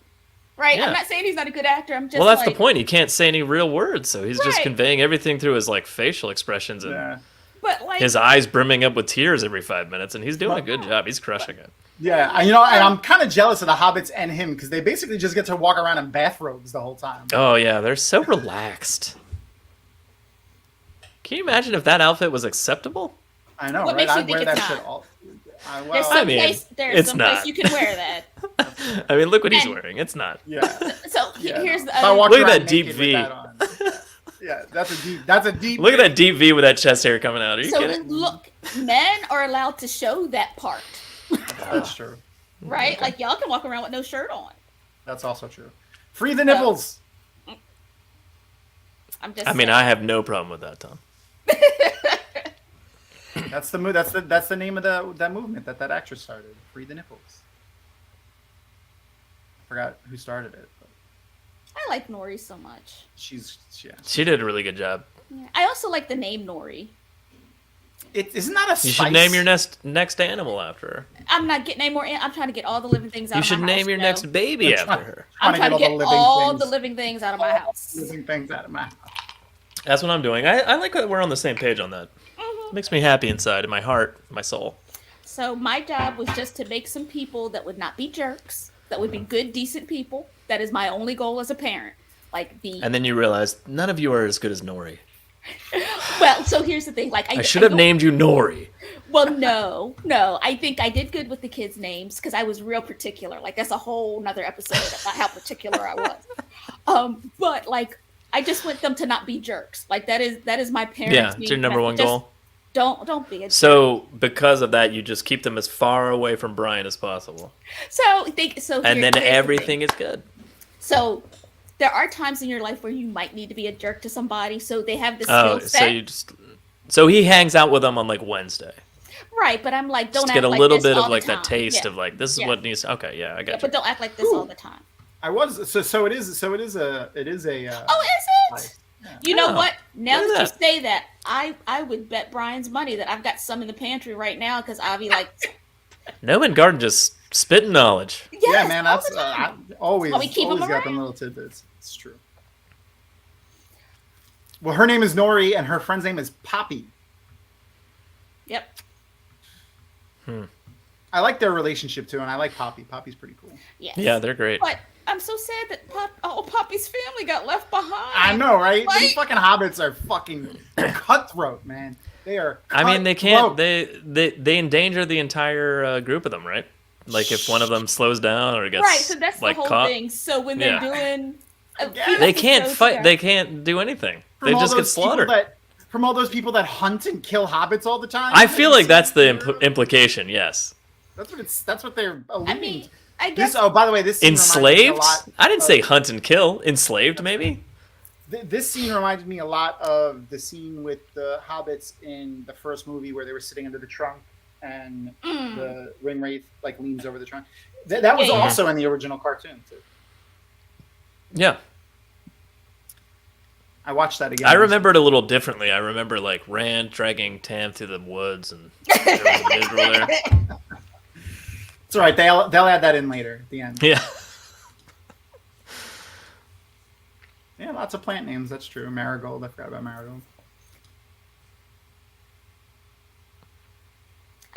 right? Yeah. I'm not saying he's not a good actor. I'm just Well, that's like, the point. He can't say any real words, so he's just Right. conveying everything through his like facial expressions and Yeah. But like, his eyes brimming up with tears every 5 minutes, and he's doing a good job. He's crushing it. Yeah, and I'm kind of jealous of the hobbits and him because they basically just get to walk around in bathrobes the whole time. Oh yeah, they're so relaxed. Can you imagine if that outfit was acceptable? I know, What right? makes you I'd think wear it's that shit not? all. there's Well, some mean, place it's not. place you can wear that. I mean, look what he's And- wearing. It's not. yeah. So Yeah, here's no. the If I other. walked Look at around that deep naked V. with that on. Yeah, that's a deep. Look at that deep V with that chest hair coming out. Are you So kidding? look, men are allowed to show that part, That's true. right? Okay. Like y'all can walk around with no shirt on. That's also true. Free the nipples. I'm just. I mean, saying. I have no problem with that, Tom. That's the move. That's the name of that movement that actress started. Free the nipples. Forgot who started it. But I like Nori so much. yeah. She did a really good job. Yeah. I also like the name Nori. Isn't that a spice? You should name your next animal after her. I'm not getting any more. I'm trying to get all the living things out You of should my name house, your Joe. next baby I'm after her. I'm trying to get living all things, the living things out of my house. living things out of my house. That's what I'm doing. I like that we're on the same page on that. It makes me happy inside, in my heart, my soul. So my job was just to make some people that would not be jerks, that would be good, decent people. That is my only goal as a parent. Like the And then you realize none of you are as good as Nori. well. So here's the thing. Like I should have don't- named you Nori. Well, no. I think I did good with the kids' names because I was real particular. Like that's a whole nother episode about how particular I was. But like I just want them to not be jerks. Like that is my parents. Yeah, it's your number one goal. Don't be a jerk. So because of that, you just keep them as far away from Brian as possible, So and here's then the thing. everything is good. So there are times in your life where you might need to be a jerk to somebody. So they have the skill Oh, set. so he hangs out with them on like Wednesday. Right, but I'm like, don't Just act get a like little this bit all of the like time. that taste Yeah. of like this is Yeah. what needs. Okay, yeah, I Yeah, got but you. don't act like this all the time. I was so it is a Oh, is it? spice. Yeah. You know Oh, what? Now look that at you say that, I would bet Brian's money that I've got some in the pantry right now because I'll be like, Noman Garden just spitting knowledge. yes, Yeah, man, all that's the time. I always Well, we keep 'em always got them around. little tidbits. It's true. Well, her name is Nori, and her friend's name is Poppy. Yep. I like their relationship too, and I like Poppy. Poppy's pretty cool. Yes. Yeah, they're great. But I'm so sad that Poppy's family got left behind. I know, right? Right? These fucking hobbits are fucking cutthroat, man. They are. I mean, they can't. cutthroat. They endanger the entire group of them, right? Like if one of them slows down or gets Right, so that's like the whole caught, thing. So when they're Yeah. doing, they can't fight. They can't do anything. They all just get those people slaughtered. from all those people that hunt and kill hobbits all the time. I feel like that's the implication. Yes. That's what they're alluding I mean, to. I guess This. Oh, by the way, this scene reminded me a Enslaved? lot I didn't of- say hunt and kill. Enslaved, maybe. This scene reminded me a lot of the scene with the hobbits in the first movie where they were sitting under the trunk and the ring wraith like leans over the trunk. That was Yeah, yeah. also in the original cartoon too. Yeah. I watched that again. I remember it a little differently. I remember like Rand dragging Tam through the woods, and there was a Midrill there. It's all right. They'll add that in later at the end. Yeah. Yeah, lots of plant names. That's true. Marigold. I forgot about Marigold.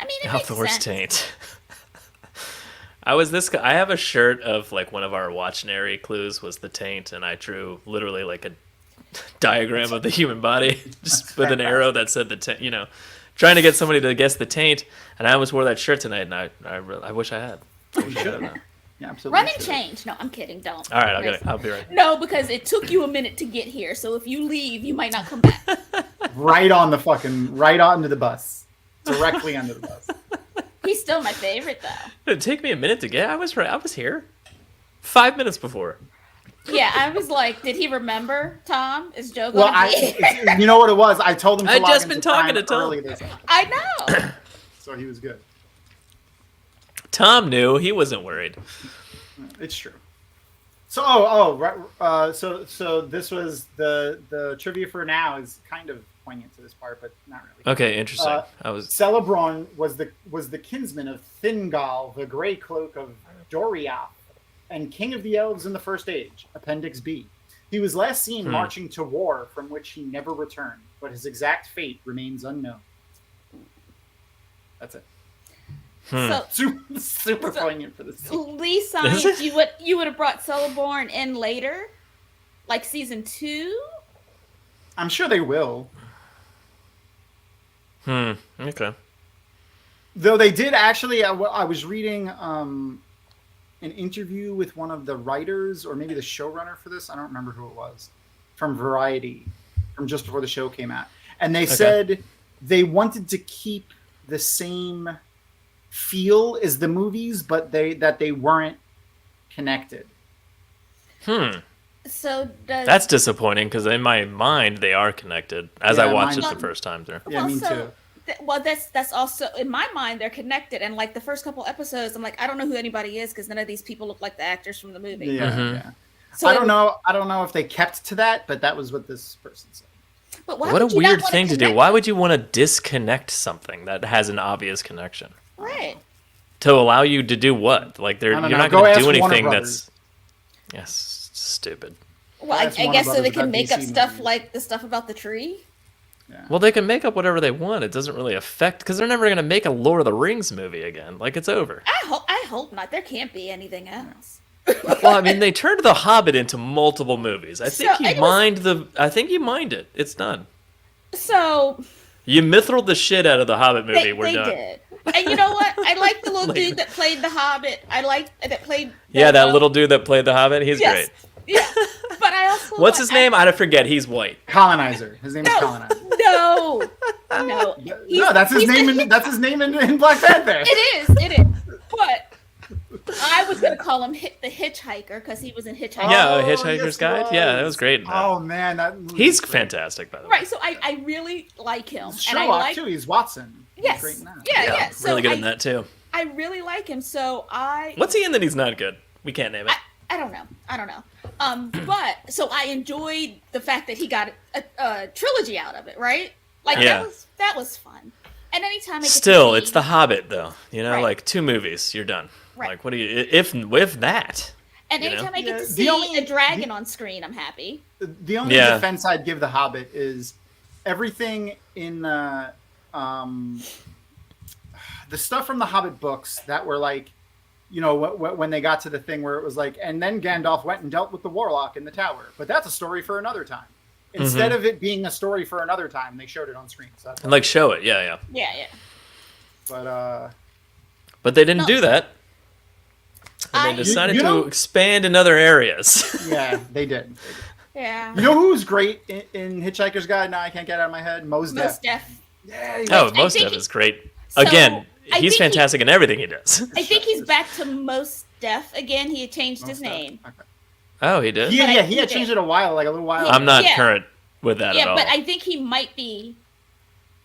I mean, it Now makes Thor's sense. taint. I was this guy. I have a shirt of like one of our Watchnary clues was the taint, and I drew literally like a diagram of the human body just with an arrow that said the taint. You know, trying to get somebody to guess the taint, and I almost wore that shirt tonight, and I wish I had. I wish I had now. Yeah, absolutely. Run and change. No, I'm kidding. Don't. All right, I'll be right. No, because it took you a minute to get here. So if you leave, you might not come back. Right onto the bus. Directly under the bus. He's still my favorite, though. It'd take me a minute to get. I was here 5 minutes before. Yeah, I was like, did he remember Tom? Is Joe Well, going to be you know what it was? I told him to I'd log just into been talking Prime to Tom. early this episode, I know. so he was good. Tom knew. He wasn't worried. It's true. So, right. So this was the trivia for now is kind of poignant to this part, but not really. Okay, interesting. Celeborn was the kinsman of Thingol, the Grey Cloak of Doriath, and king of the elves in the First Age. Appendix B. He was last seen marching to war, from which he never returned, but his exact fate remains unknown. That's it. So Super poignant for this scene. Lee Science, you would have brought Celeborn in later, like season 2. I'm sure they will. Okay. Though they did actually, I was reading an interview with one of the writers, or maybe the showrunner for this. I don't remember who it was, from Variety, from just before the show came out, and they said they wanted to keep the same feel as the movies, but they weren't connected. So That's disappointing because in my mind they are connected. As I watched it the first time through. Yeah, me too. That's also in my mind they're connected, and like the first couple episodes, I'm like, I don't know who anybody is because none of these people look like the actors from the movie. Yeah. So I don't know if they kept to that, but that was what this person said. But What a weird thing to do. Why would you want to disconnect something that has an obvious connection? Right. To allow you to do what? Like you're not Go going to ask do Warner anything Brothers. that's stupid. Well, I That's Warner guess so Brothers they can about make up DC stuff movies. like the stuff about the tree. Yeah. Well, they can make up whatever they want. It doesn't really affect because they're never going to make a Lord of the Rings movie again. Like it's over. I hope not. There can't be anything else. Well, I mean, they turned The Hobbit into multiple movies. I think I think you mined it. It's done. So You mithrilled the shit out of the Hobbit movie. We're they done. did. And you know what? I like the little dude that played the Hobbit. That played. That little dude that played the Hobbit. He's Yes. great. Yeah, but I also. What's his name? I forget. He's white. Colonizer. His name is Colonizer. No. No, that's his name. That's his name in Black Panther. It is. But I was gonna call him the Hitchhiker because he was in Hitchhiker. Yeah, Oh, Hitchhiker's yes, Guide. he Yeah, was. that was great. Oh man, He's fantastic, by the way. Right. So I really like him, and I Sherlock like. too. He's Watson. He's Yes. great in that. Yeah. So really good in that too. I really like him. So I. What's he in that he's not good? We can't name it. I don't know. But so I enjoyed the fact that he got a trilogy out of it, right? Like that was fun. And anytime I get Still, to it's The Hobbit, though. You know, Right. like 2 movies, you're done. Right. Like, what do you? If with that, and you know? anytime I get to The see only- a dragon on screen, I'm happy. The only Yeah. defense I'd give The Hobbit is everything in the stuff from the Hobbit books that were like, you know, when they got to the thing where it was like, and then Gandalf went and dealt with the warlock in the tower. But that's a story for another time. Instead of it being a story for another time, they showed it on screen. So that's and like show it, yeah. Yeah. But They didn't do that. And I- they decided You know- to expand in other areas. yeah, they did. Yeah. You know who's great in Hitchhiker's Guide? Now I can't get it out of my head. Mos Def. Most Def. Yeah, he Oh, was- most think of he- is great. So, Again, I he's think fantastic in everything he does. I think he's back to Most Def again. He had changed Mos his Def. name. Okay. Oh, he did. Yeah, But yeah, I he had think changed it- it a little while. I'm not Yeah. current with that at all. But I think he might be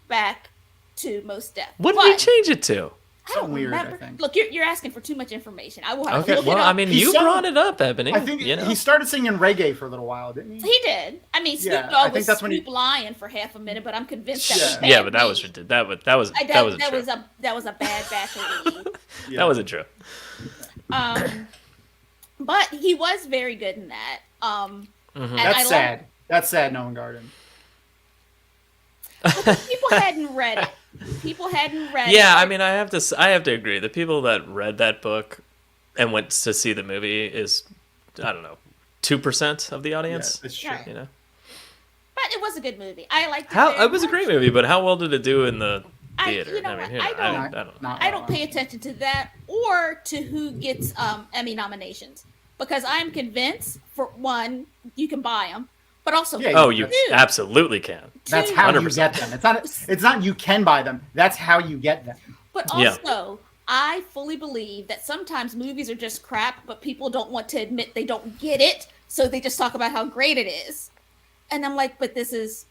back to Most Def. What but did he change it to? I don't Something weird, I remember. think. Look, you're asking for too much information. I will have to Okay, look well, it up. I mean, He you sung- brought it up, Ebony. I think you know? he started singing reggae for a little while, didn't he? He did. I mean, Snoop Yeah, I Dogg think was that's when he- Snoop Lion for half a minute, but I'm convinced that was Yeah. bad Yeah, but that weed. was that was I- that wasn't that true. was a bad batch of weed. Yeah. That wasn't true. But he was very good in that. And That's I sad. That's sad, Nolan Garden. People hadn't read it. people hadn't read Yeah, it. I mean, I have to agree. The people that read that book and went to see the movie is, I don't know, 2% of the audience. It's true. Right. You know, But it was a good movie. I liked it. how very it was a much. great movie, but how well did it do in the theater? You know what? I I don't- don't. Not I don't well. pay attention to that or to who gets Emmy nominations because I'm convinced, for one, you can buy them, but also Yeah, Oh, you two, absolutely can. That's two, how you 100%. get them. It's not you can buy them. That's how you get them. But Yeah. also, I fully believe that sometimes movies are just crap, but people don't want to admit they don't get it, so they just talk about how great it is. And I'm like, but this is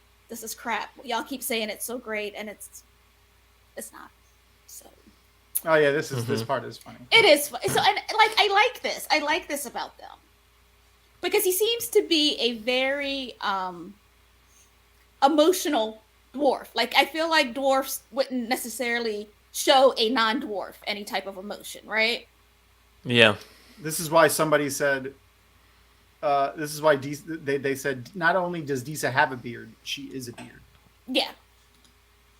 crap. Y'all keep saying it's so great, and it's not. So Oh yeah, this part is funny. it is. So, and like, I like this. I like this about them because he seems to be a very emotional dwarf. Like, I feel like dwarfs wouldn't necessarily show a non-dwarf any type of emotion, right? Yeah. This is why somebody said. This is why they said not only does Disa have a beard, she is a beard. Yeah.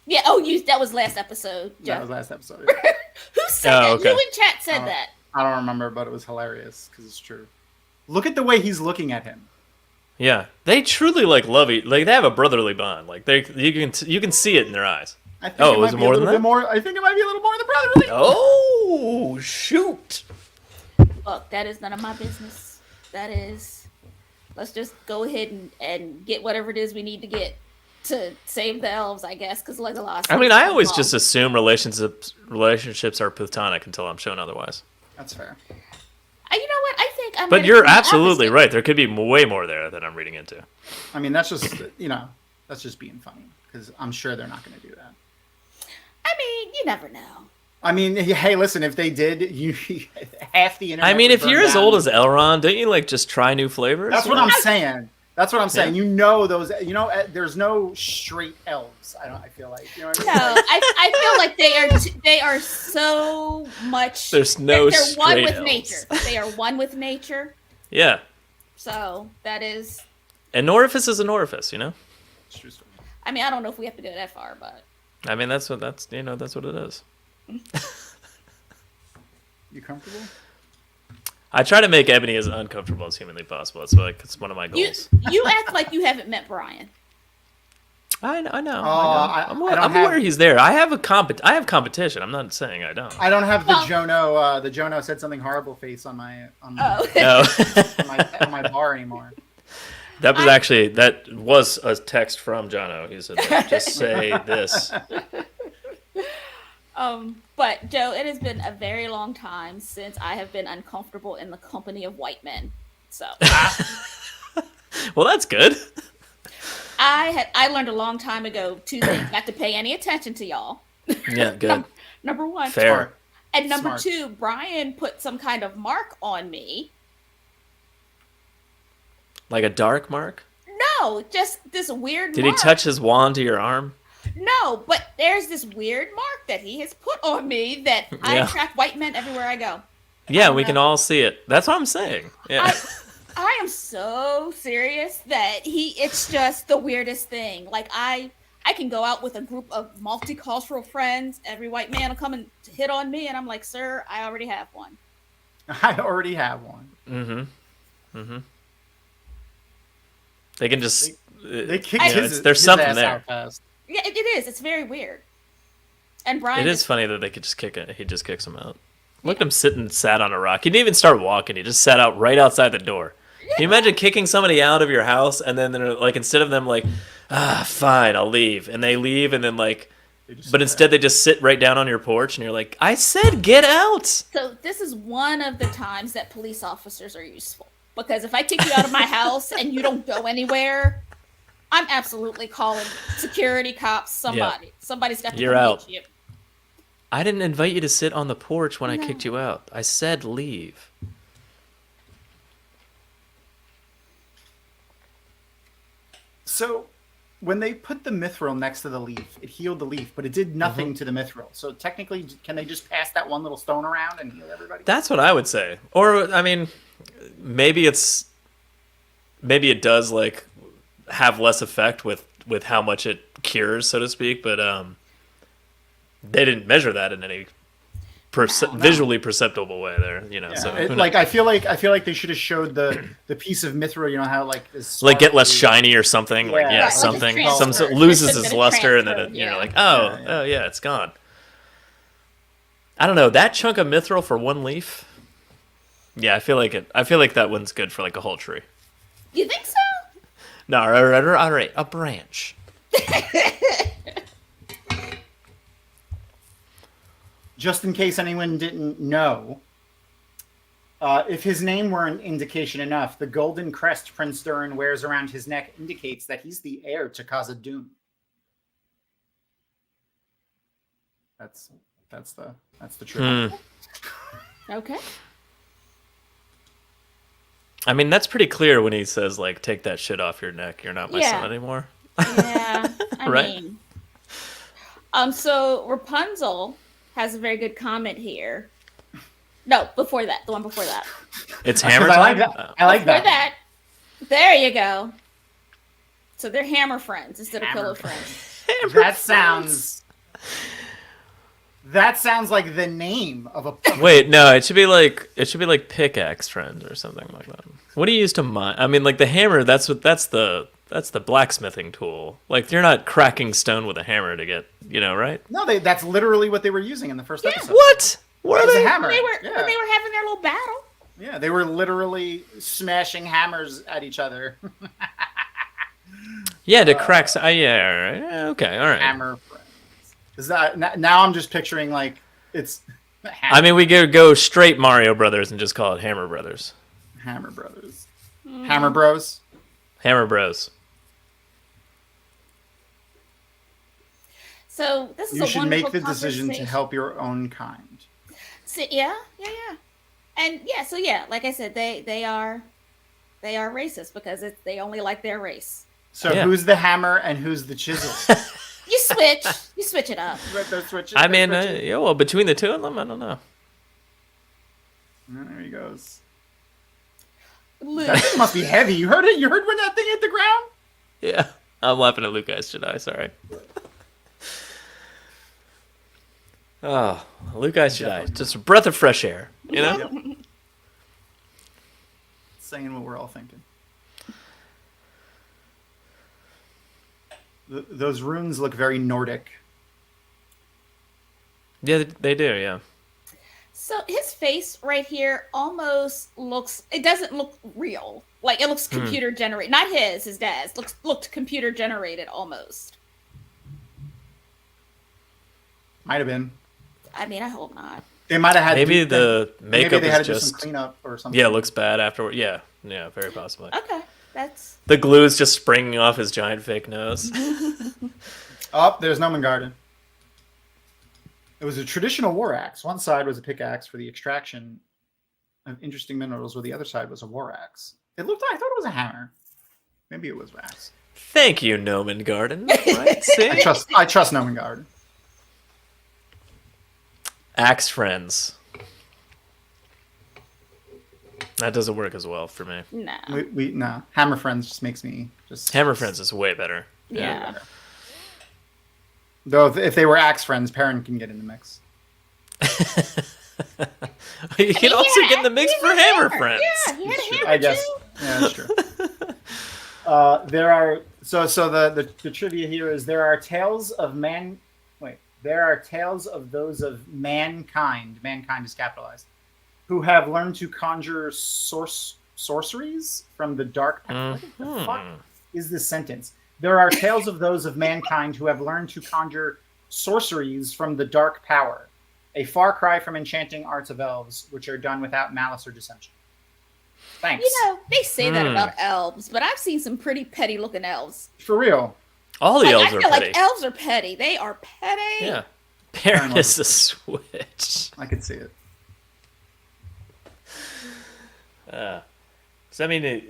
Yeah. Oh, that was last episode, Joe. That was last episode. Who said Oh, that? okay. Who in chat said that? I don't remember, but it was hilarious because it's true. Look at the way he's looking at him. Yeah, they truly like love each. Like they have a brotherly bond. Like you can see it in their eyes. I think Oh, it was might it be a more little than bit that? more. I think it might be a little more than brotherly. Oh shoot! Look, that is none of my business. That is. Let's just go ahead and get whatever it is we need to get to save the elves, I guess, because Legolas. I mean, I always involved. just assume relationships are platonic until I'm shown otherwise. That's fair. You know what? I think I'm. But gonna you're do the absolutely opposite. right. There could be way more there than I'm reading into. I mean, that's just that's just being funny because I'm sure they're not going to do that. I mean, you never know. I mean, hey, listen, if they did, half the internet. I mean, would if burn you're as down. old as Elrond, don't you like just try new flavors? That's what I'm saying. That's what I'm saying. Yeah. You know those. You know, there's no straight elves. I feel like. You know what I No, mean? Like, I feel like they are so much. There's no They're one straight with elves. nature. They are one with nature. Yeah, So that is. an orifice is an orifice. You know. it's true story. I mean, I don't know if we have to go that far, but I mean, that's what it is. You comfortable? I try to make Ebony as uncomfortable as humanly possible. It's one of my you goals. you act like you haven't met Brian. I know. I'm I don't aware have- he's there. I have competition. I'm not saying I don't. I don't have the Well- Jono. The Jono said something horrible face on my Oh, No. on my bar anymore. That was a text from Jono. He said, "Just say this." But Joe, it has been a very long time since I have been uncomfortable in the company of white men. So Well, that's good. I learned a long time ago 2 things: not to pay any attention to y'all. Yeah, good. Number 1, Fair. Smart. and number Smart. 2, Brian put some kind of mark on me. Like a dark mark? No, just this weird. Did he mark. touch his wand to your arm? No, but there's this weird mark that he has put on me that I Yeah. attract white men everywhere I go. Yeah, don't we know. can all see it. That's what I'm saying. Yeah. I am so serious that it's just the weirdest thing. Like I can go out with a group of multicultural friends, every white man will come and hit on me and I'm like, "Sir, I already have one." I already have one. Mm-hmm. They can just. They kicked I- his, there's his something ass there. out fast. Yeah, it is. It's very weird. And Brian It is funny that they could just kick it. He just kicks him out. Look at him sat on a rock. He didn't even start walking. He just sat out right outside the door. Can you imagine kicking somebody out of your house and then they're like, instead of them like, fine, I'll leave, and they leave and then like, but instead they just sit right down on your porch and you're like, I said get out. So this is one of the times that police officers are useful. Because if I kick you out of my house and you don't go anywhere, I'm absolutely calling security cops, somebody. Somebody's got to You're come out. get you. I didn't invite you to sit on the porch when I No. kicked you out. I said leave. So, when they put the mithril next to the leaf, it healed the leaf, but it did nothing to the mithril. So technically, can they just pass that one little stone around and heal everybody? That's what I would say. Or I mean, maybe it does like have less effect with how much it cures, so to speak. But they didn't measure that in any visually perceptible way there, you know. Yeah. So I feel like they should have showed the piece of mithril, you know how like is like get less sparkly. shiny or something, like Yeah. Right, like it's something, transferred. loses It's its been luster, and then transferred, you're yeah. like, Yeah. yeah, it's gone. I don't know, that chunk of mithril for one leaf. Yeah, I feel like that one's good for like a whole tree. You think so? No, all right, a branch. Just in case anyone didn't know, if his name weren't indication enough, the golden crest Prince Durin wears around his neck indicates that he's the heir to Khazad-dûm. That's the truth. Okay. I mean, that's pretty clear when he says, like, take that shit off your neck. You're not my Yeah. son anymore. Yeah. I Right? mean. So Rapunzel has a very good comment here. No, before that. The one before that. It's hammer I like time? that. I like Before that. There you go. So they're hammer friends instead of Hammer pillow friends. friends. That sounds like the name of a. Wait, no, it should be like pickaxe friends or something like that. What do you use to mine? I mean, like the hammer. That's the blacksmithing tool. Like you're not cracking stone with a hammer to get, you know, right? No, that's literally what they were using in the first episode. What? It was a hammer. When they were Yeah. having their little battle. Yeah, they were literally smashing hammers at each other. Yeah, to crack. Yeah, all right. Okay, all right. Hammer friends. Is that now? I'm just picturing like it's. I mean, we could go straight Mario Brothers and just call it Hammer Brothers. Hammer Brothers. Hammer Bros. Hammer Bros. So this is You a should make wonderful the decision to conversation. help your own kind. So, yeah. And so like I said, they are racist because they only like their race. So Yeah. who's the hammer and who's the chisel? You switch it up. They're switching. I they're mean, switching. yeah, well, between the two of them, I don't know. There he goes. Luke. That thing must be heavy. You heard it? You heard when that thing hit the ground? Yeah, I'm laughing at Luke Eyes Jedi. Sorry. Oh, Luke Eyes Jedi, just a breath of fresh air, you know. Yep. Saying what we're all thinking. Those runes look very Nordic. Yeah, they do. Yeah. So his face right here almost looks. It doesn't look real. Like it looks computer generated. Not his dad's. Looked computer generated almost. Might have been. I mean, I hope not. They might have had Maybe the maybe makeup they had is to do some just cleanup or something. yeah, it looks bad afterward. Yeah, very possibly. Okay, that's. The glue is just springing off his giant fake nose. Oh, there's Nomengarden. It was a traditional war axe. One side was a pickaxe for the extraction of interesting minerals, while the other side was a war axe. I thought it was a hammer. Maybe it was axe. Thank you, Noman Garden. Right, see? I trust Nomengarden. Axe friends. That doesn't work as well for me. No. No. Hammer Friends just makes me just Hammer friends is way better. Yeah. Though if they were axe friends, Perrin can get in the mix. You can also get in the mix for hammer friends. Yeah, he had a hammer I guess. too. Yeah, that's true. There are so the trivia here is there are tales of those of mankind. Mankind is capitalized, who have learned to conjure sorceries from the dark. What the fuck is this sentence? There are tales of those of mankind who have learned to conjure sorceries from the dark power, a far cry from enchanting arts of elves, which are done without malice or dissension. Thanks. You know, they say that about elves, but I've seen some pretty petty looking elves. For real. All the elves I are feel petty. like elves are petty. They are petty. Yeah. Perrin is the switch. I could see it. Does that mean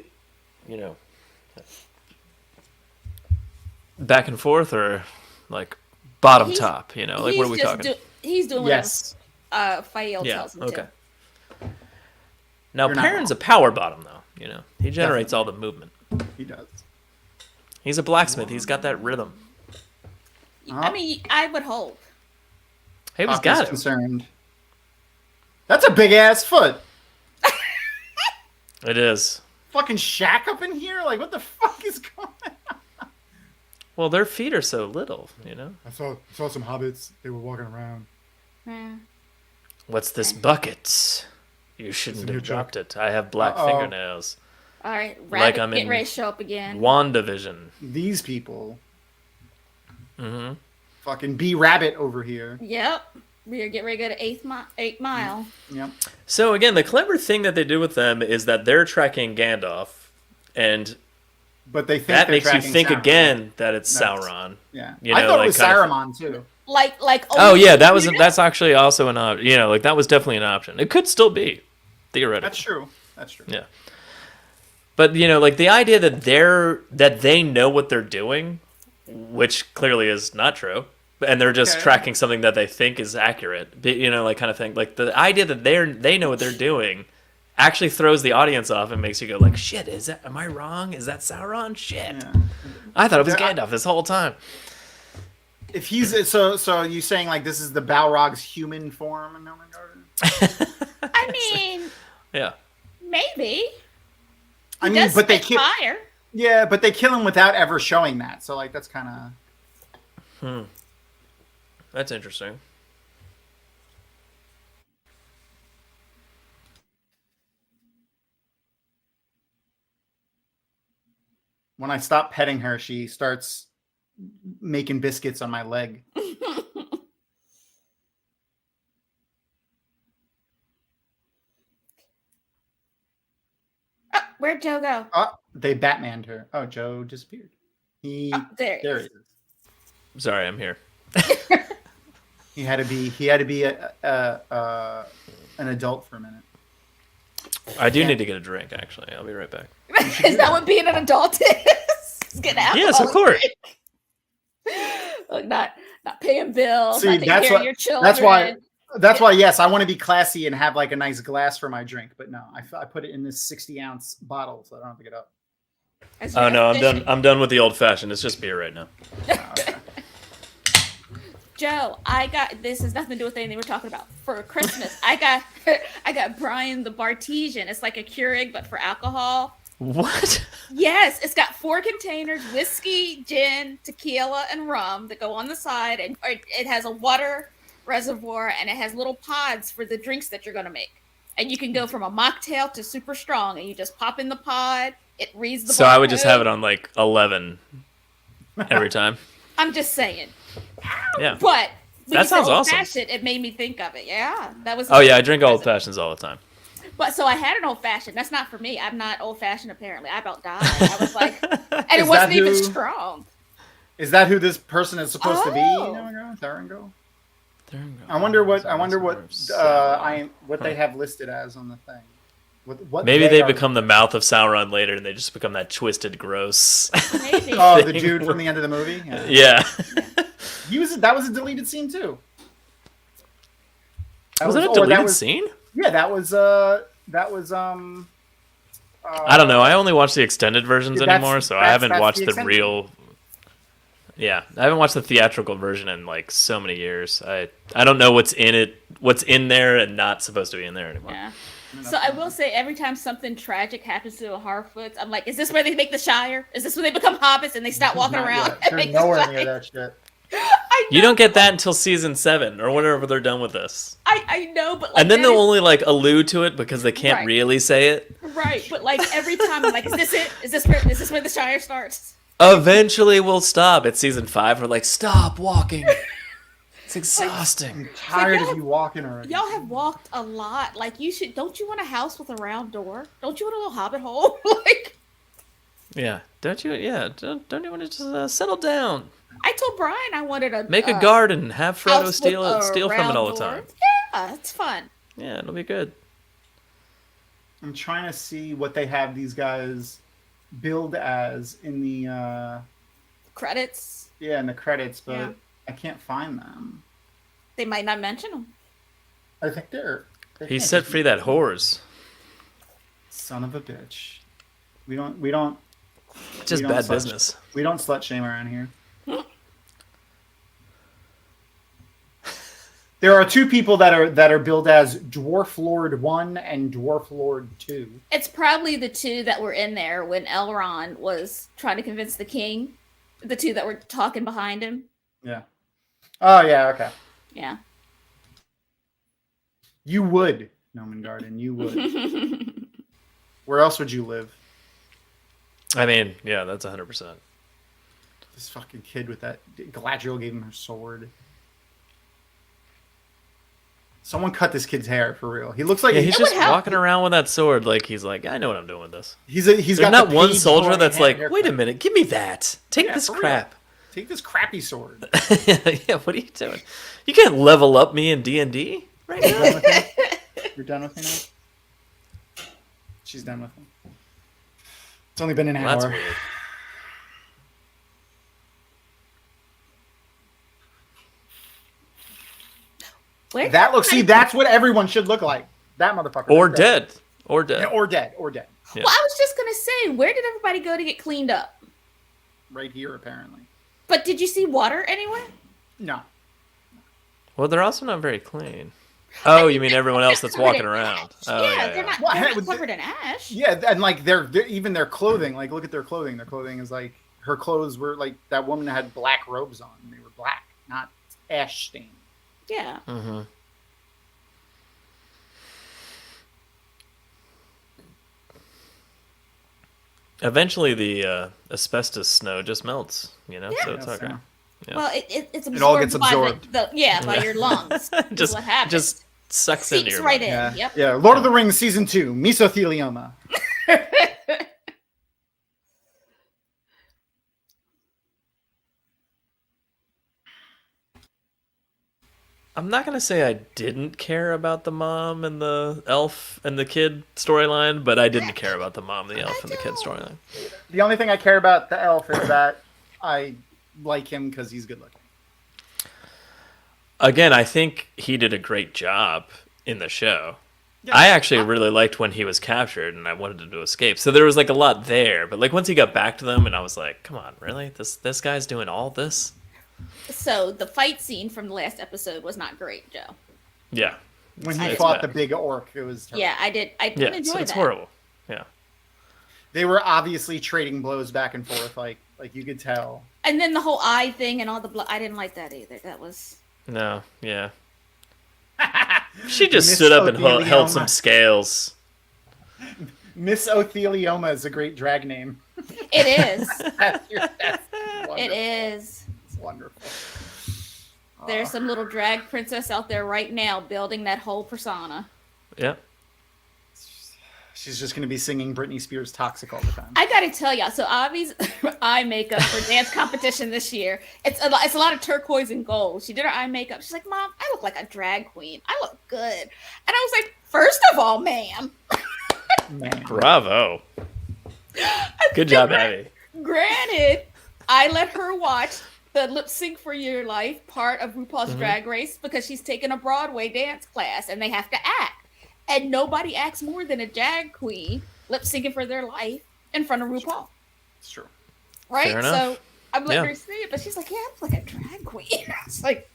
back and forth or like bottom top? You know, like what are we talking? He's doing Yes. what Fael Yeah. tells him Okay. to. Now You're not Perrin's a wrong. power bottom though. You know, he generates all the movement. He does. He's a blacksmith. He's got that rhythm. I mean, I would hope. Hey, who's Hawk is got it? concerned. That's a big ass foot. It is. Fucking shack up in here? Like, what the fuck is going on? Well, their feet are so little, you know? I saw some hobbits. They were walking around. Yeah. What's this bucket? You shouldn't It's a new have dropped it. I have black Uh-oh. fingernails. All right, Like Rabbit, I'm get in ready to show up again. WandaVision. These people. Mm-hmm. Fucking B-Rabbit over here. Yep. We're getting ready to go to 8 Mile. Yep. So again, the clever thing that they do with them is that they're tracking Gandalf, and But they think that they're makes you tracking think Sauron. again that it's That's- Sauron. Yeah. You I know, thought like, it was kind of- Saruman, too. Like. Oh yeah, that's actually also an option. You know, like that was definitely an option. It could still be, theoretically. That's true. That's true. Yeah. But you know, like the idea that they know what they're doing, which clearly is not true, and they're just Okay. tracking something that they think is accurate. You know, like kind of thing. Like the idea that they know what they're doing actually throws the audience off and makes you go like, "Shit, am I wrong? Is that Sauron? Shit, Yeah. I thought it was Yeah, Gandalf this whole time." If he's so you saying like this is the Balrog's human form in Nomengarden? I mean, Yeah. maybe. I He mean, does but they spit kill. fire. Yeah, but they kill him without ever showing that. So like that's kind of. That's interesting. When I stop petting her, she starts making biscuits on my leg. Oh, where'd Joe go? Oh, they Batmaned her. Oh, Joe disappeared. Oh, there he There is. he is. Sorry, I'm here. He had to be an adult for a minute. I do need to get a drink. Actually, I'll be right back. Is that what being an adult is? Get out. Yes, of course. Look, not paying bills, See, not taking that's care of what- your children. That's why, yes, I want to be classy and have like a nice glass for my drink. But no, I put it in this 60-ounce bottle, so I don't have to get up. That's Oh very no, I'm done. efficient. I'm done with the old fashioned. It's just beer right now. Oh, okay. Joe, I got this has nothing to do with anything we're talking about. For Christmas, I got Brian the Bartesian. It's like a Keurig but for alcohol. What? Yes, it's got 4 containers: whiskey, gin, tequila, and rum that go on the side, and it has a water reservoir, and it has little pods for the drinks that you're going to make. And you can go from a mocktail to super strong, and you just pop in the pod. It reads the. So I would just barcode. have it on like 11 every time. I'm just saying. Yeah. But when That you said sounds awesome. old-fashioned, it made me think of it. Yeah, that was. Oh yeah, I drink old fashions all the time. But so I had an old fashioned. That's not for me. I'm not old fashioned. Apparently, I about died. I was like, and it Is wasn't that even who- strong. Is that who this person is supposed to be? Oh. Thuringo? There you go. I wonder what they have listed as on the thing. What Maybe they are- become the mouth of Sauron later, and they just become that twisted, gross. Maybe. Oh, the dude from the end of the movie. Yeah. That was a deleted scene too. Was it a that deleted was- scene? Yeah, that was I don't know. I only watch the extended versions That's- anymore, so I that's- haven't that's watched the the extended. real. Yeah, I haven't watched the theatrical version in like so many years. I don't know what's in there and not supposed to be in there anymore. Yeah. So I will say, every time something tragic happens to a Harfoot, I'm like, is this where they make the Shire? Is this when they become hobbits and they stop walking Not around? yet. and They're make the nowhere near Shire? that shit. I know, You don't get that until season 7 or whenever they're done with this, I know, but like, and then that they'll is- only like allude to it because they can't Right. really say it. right. But like every time, I'm like, is this it? Is this where the Shire starts? Eventually, we'll stop at season 5. We're like, stop walking. It's exhausting. I'm tired y'all of you walking already. Y'all have walked a lot. Like, you should. Don't you want a house with a round door? Don't you want a little hobbit hole? Like, Yeah, don't you? Yeah, don't you want to just settle down? I told Brian I wanted a Make a garden. Have Frodo house steal with a from it round all the door. time. Yeah, it's fun. Yeah, it'll be good. I'm trying to see what they have these guys build as in the Credits. in the credits, but Yeah. I can't find them. They might not mention them. I think they He can't. set free that whores. Son of a bitch. We don't Just don't bad slut- business. we don't slut shame around here. There are two people that are billed as Dwarf Lord 1 and Dwarf Lord 2. It's probably the two that were in there when Elrond was trying to convince the king. The two that were talking behind him. Yeah. Oh yeah. Okay. Yeah. You would, Noman Garden. You would. Where else would you live? I mean, yeah, that's 100%. This fucking kid with that. Galadriel gave him her sword. Someone cut this kid's hair for real. He looks like Yeah, he's It just would help. walking around with that sword like he's like, I know what I'm doing with this. he's There's got not the one page soldier boy that's like, haircut. wait a minute, give me that. Take Yeah, this for real. crap. Take this crappy sword. Yeah, what are you doing? You can't level up me in D&D right You're now. done with me? You're done with me now? She's done with me. It's only been an Well, that's hour. weird. Where? That's what everyone should look like. That motherfucker. Or right there. dead. Or dead. Yeah, or dead. Or dead. Yeah. Well, I was just gonna say, where did everybody go to get cleaned up? Right here, apparently. But did you see water anywhere? No. Well, they're also not very clean. Oh, you mean everyone else that's Covered walking in around? ash. Oh, yeah, they're not, Well, they're hey, not with covered in ash. Yeah, and like even their clothing. Like, look at their clothing. Their clothing is like her clothes were like that woman had black robes on. And they were black, not ash stained. Yeah. Mm-hmm. Eventually, the asbestos snow just melts, you know? So it's Yes, okay. yeah. Yeah. Well, it's absorbed all gets by absorbed. by your lungs. is Just, what happens. just sucks into Seeps your right body. in. Yeah. Yep. Yeah. Lord of the Rings season 2, mesothelioma. I'm not gonna say I didn't care about the mom and the elf and the kid storyline, but I didn't care about the mom, the elf, and the kid storyline. The only thing I care about the elf is that I like him because he's good looking. Again, I think he did a great job in the show. Yeah. I actually really liked when he was captured and I wanted him to escape. So there was like a lot there, but like once he got back to them and I was like, come on, really? This guy's doing all this? So the fight scene from the last episode was not great, Joe. Yeah. When he It's fought bad. the big orc, it was terrible. Yeah, I did Yeah, enjoy it's that. horrible. Yeah. They were obviously trading blows back and forth, like you could tell. And then the whole eye thing and all the blood, I didn't like that either. That was No, yeah. She just stood up and held some scales. Miss Othelioma is a great drag name. it is. That's wonderful. It is. It's wonderful. There's some little drag princess out there right now building that whole persona. Yeah. She's just going to be singing Britney Spears' Toxic all the time. I gotta tell y'all, so Avi's eye makeup for dance competition this year, it's a lot of turquoise and gold. She did her eye makeup. She's like, Mom, I look like a drag queen. I look good. And I was like, first of all, ma'am. Man. Bravo. Good job, Abby. Granted, I let her watch the Lip Sync for Your Life part of RuPaul's Drag Race because she's taking a Broadway dance class and they have to act. And nobody acts more than a drag queen lip syncing for their life in front of RuPaul. It's true. Right? Fair enough. So I'm letting Yeah. her see it, but she's like, yeah, I look like a drag queen. I was like,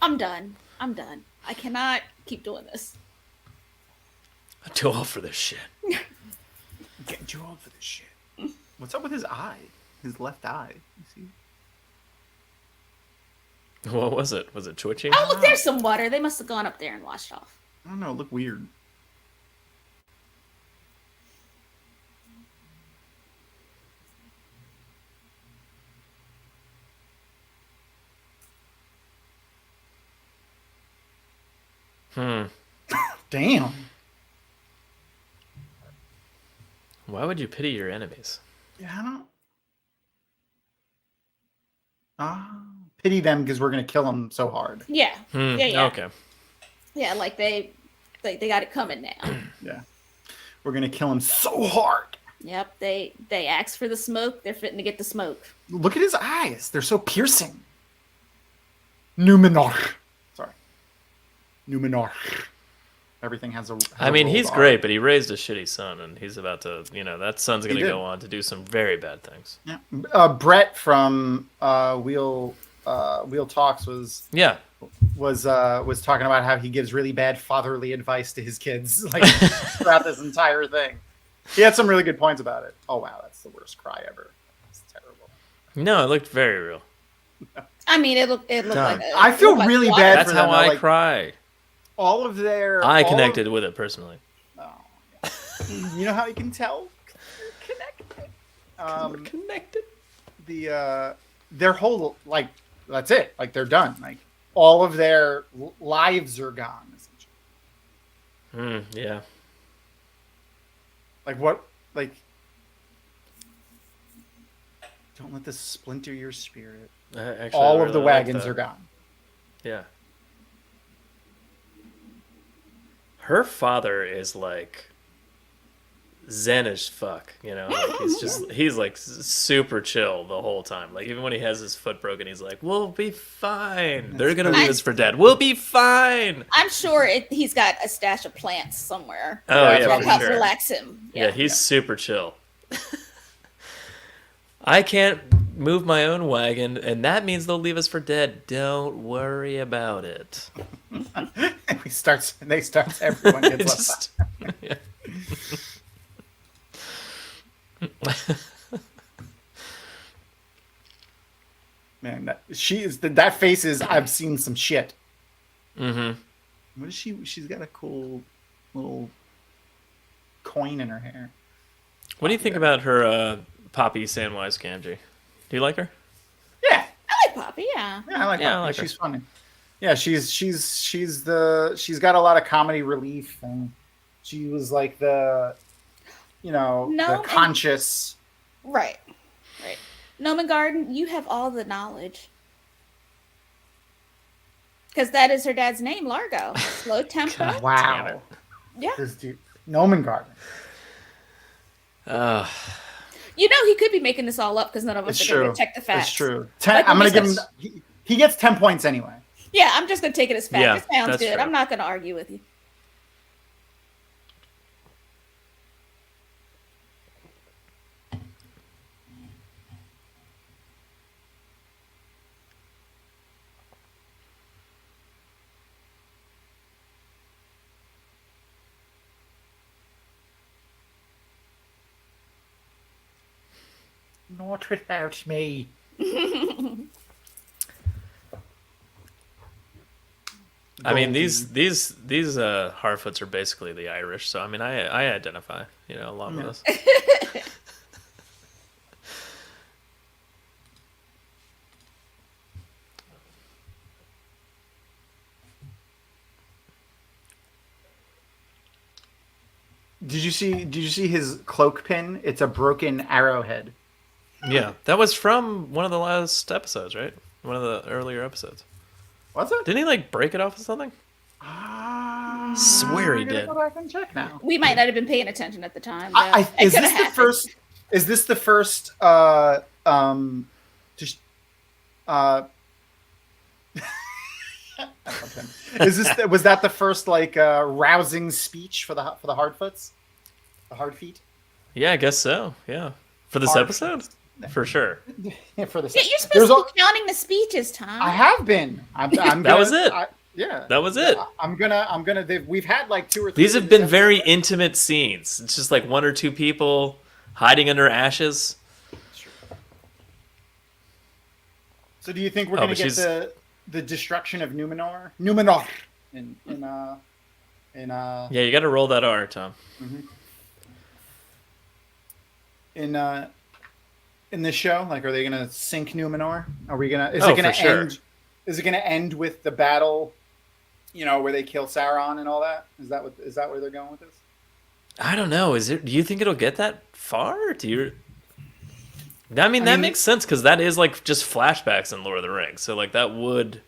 I'm done. I cannot keep doing this. I'm too old for this shit. Getting too old for this shit. What's up with his eye? His left eye. You see? What was it? Was it twitching? Oh, look, there's some water. They must have gone up there and washed off. I don't know. It looked weird. Damn. Why would you pity your enemies? Yeah, I don't. Pity them because we're gonna kill them so hard. Yeah. Yeah. Okay. Yeah, like they got it coming now. Yeah, we're gonna kill him so hard. Yep, they asked for the smoke. They're fitting to get the smoke. Look at his eyes; they're so piercing. Numenor. Sorry, Numenor. Everything has a. I mean, rolled he's R. great, but he raised a shitty son, and he's about to, that son's going to did. go on to do some very bad things. Yeah. Brett from Wheel Talks was Yeah. was talking about how he gives really bad fatherly advice to his kids like throughout this entire thing. He had some really good points about it. Oh wow, that's the worst cry ever. It's terrible. No, it looked very real. I mean, it looked like. I feel really bad That's for how them. I Like, cry. all of their. I all connected of- with it personally. Oh, yeah. You know how you can tell? Connected. Connected. Their whole like that's it. Like they're done. Like all of their lives are gone. Essentially. Yeah. Like what? Like don't let this splinter your spirit. Actually, All I of the really like wagons that. are gone. Yeah. Her father is like zen as fuck, you know? Like he's like super chill the whole time. Like even when he has his foot broken, he's like, "We'll be fine. They're gonna leave us for dead. We'll be fine." I'm sure he's got a stash of plants somewhere. Oh Yeah, yeah, That for help sure. relax him. Yeah, he's super chill. I can't move my own wagon, and that means they'll leave us for dead. Don't worry about it. He starts. Everyone gets left. Just, yeah. Man, that face is. I've seen some shit. Mm-hmm. What is she? She's got a cool little coin in her hair. What do you think about her Poppy Samwise Gamgee? Do you like her? Yeah, I like Poppy. Yeah. yeah, I like Yeah, her. I like her. She's funny. Yeah, she's got a lot of comedy relief, and she was like the No, conscious. Right. Noman Garden, you have all the knowledge. Because that is her dad's name, Largo. Slow tempo. God. Damn Wow, it. Yeah. this dude, Noman Garden. You know, he could be making this all up because none of us It's are going true. to check the facts. It's true. Like I'm when gonna he give him. says- He gets 10 points anyway. Yeah, I'm just going to take it as fact. Yeah, It sounds that's good. true. I'm not going to argue with you. Not without me. I mean, these Harfoots are basically the Irish, so I mean, I identify, a lot with this. Did you see his cloak pin? It's a broken arrowhead. Yeah, that was from one of the last episodes, right? One of the earlier episodes. Was it? Didn't he like break it off with something? Swear he I gotta did. Go back and check now. We might not have been paying attention at the time. Is this the first? Is this the first? Just. Was that the first rousing speech for the Hardfoots? The Hardfeet? Yeah, I guess so. Yeah, for this Hard- episode, for sure. Yeah, for the. Yeah, you're supposed There's to be counting the speeches, Tom. I have been. That was it. Yeah, That was it. I'm gonna. We've had like 2 or 3. These have been very intimate scenes. It's just like 1 or 2 people hiding under ashes. So do you think we're Oh, gonna but get she's- the destruction of Numenor? In Yeah, you got to roll that R, Tom. in this show? Like, are they gonna sink Numenor? Are we gonna? Is Oh, it gonna for sure. end? Is it gonna end with the battle? Where they kill Sauron and all that? Is that where they're going with this? I don't know. Do you think it'll get that far? I mean, that makes sense because that is like just flashbacks in Lord of the Rings. So like that would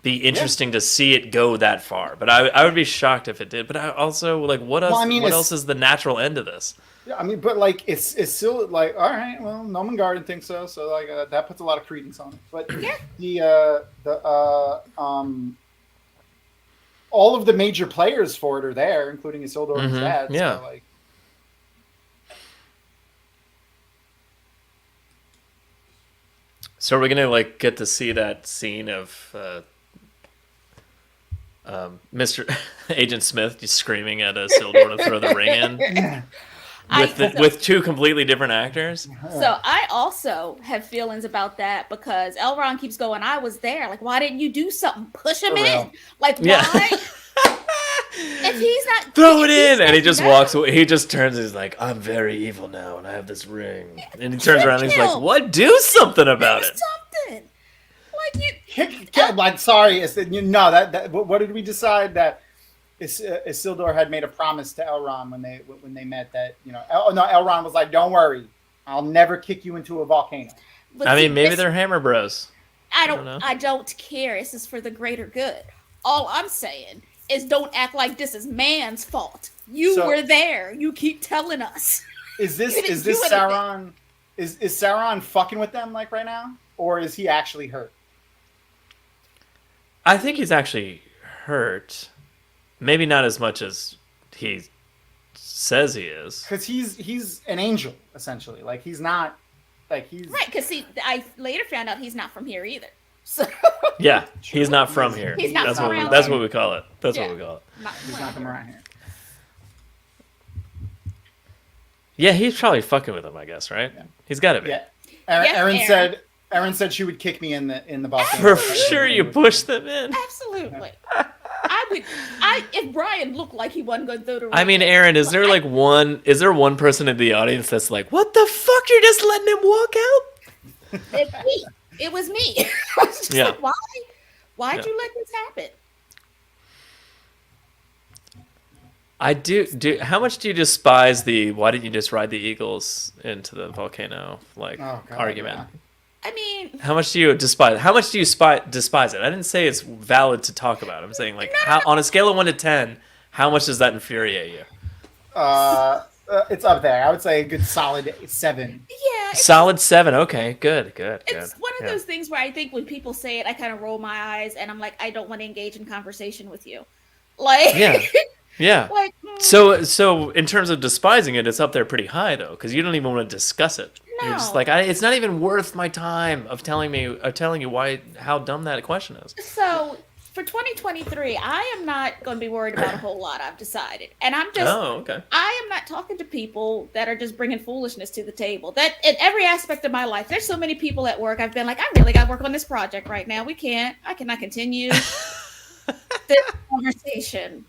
be interesting to see it go that far. But I would be shocked if it did. But I also like what else? Well, I mean, what it's- else is the natural end of this? Yeah, I mean, but like it's still like, all right, well, Noman Garden thinks so, so like that puts a lot of credence on it. But all of the major players for it are there, including Isildur and his dad. yeah. So, like, So are we gonna like get to see that scene of Mr. Agent Smith just screaming at Isildur to throw the ring in with two completely different actors? So I also have feelings about that because Elrond keeps going, I was there. Like, why didn't you do something? Push him For real. in. Like, Yeah. why? If he's not Throw it if he's in, and he not- just no. walks away. He just turns. And he's like, "I'm very evil now, and I have this ring." And he turns around and he's like, "What? Do something about Do it." something. Like I'm sorry. What did we decide that Isildur had made a promise to Elrond when they met that Elrond was like, "Don't worry, I'll never kick you into a volcano." but I see, mean, maybe this- they're Hammer Bros. I don't know. don't care. This is for the greater good. All I'm saying is don't act like this is man's fault. You So- were there. You keep telling us. Is this You didn't is this do anything. Sauron? Is Sauron fucking with them like right now, or is he actually hurt? I think he's actually hurt. Maybe not as much as he says he is. Because he's an angel essentially. Like he's not. Like he's Right, because see, I later found out he's not from here either. So Yeah, he's not from here. He's not that's from what around that's here. what we call it. That's Yeah. what we call it. he's not from around here. Yeah, he's probably fucking with him, I guess, right? Yeah. He's got to be. Yeah. Yes, Erin said she would kick me in the balcony. For sure, you push them in. absolutely. If Brian looked like he wasn't going to throw the I mean, ring, Aaron, is there one person in the audience that's like, "What the fuck? You're just letting him walk out?" it's me. It was me. I was just Yeah. like, why? Why'd Yeah. you let this happen? I do. How much do you despise the "Why didn't you just ride the eagles into the volcano" Oh, God, argument? yeah. I mean, How much do you despise? How much do you despise it? I didn't say it's valid to talk about. I'm saying like, how on a scale of 1 to 10, how much does that infuriate you? It's up there. I would say a good solid 7. yeah, Solid 7. Okay, good. it's one of Yeah. those things where I think when people say it, I kind of roll my eyes and I'm like, I don't want to engage in conversation with you. Like, Yeah. Yeah. like, So in terms of despising it, it's up there pretty high though, because you don't even want to discuss it. You're just No. like, it's not even worth my time of telling you how dumb that question is. so for 2023, I am not going to be worried about a whole lot. I've decided, and I'm just. Oh, okay. I am not talking to people that are just bringing foolishness to the table. That in every aspect of my life, there's so many people at work. I've been like, I really got to work on this project right now. I cannot continue this conversation.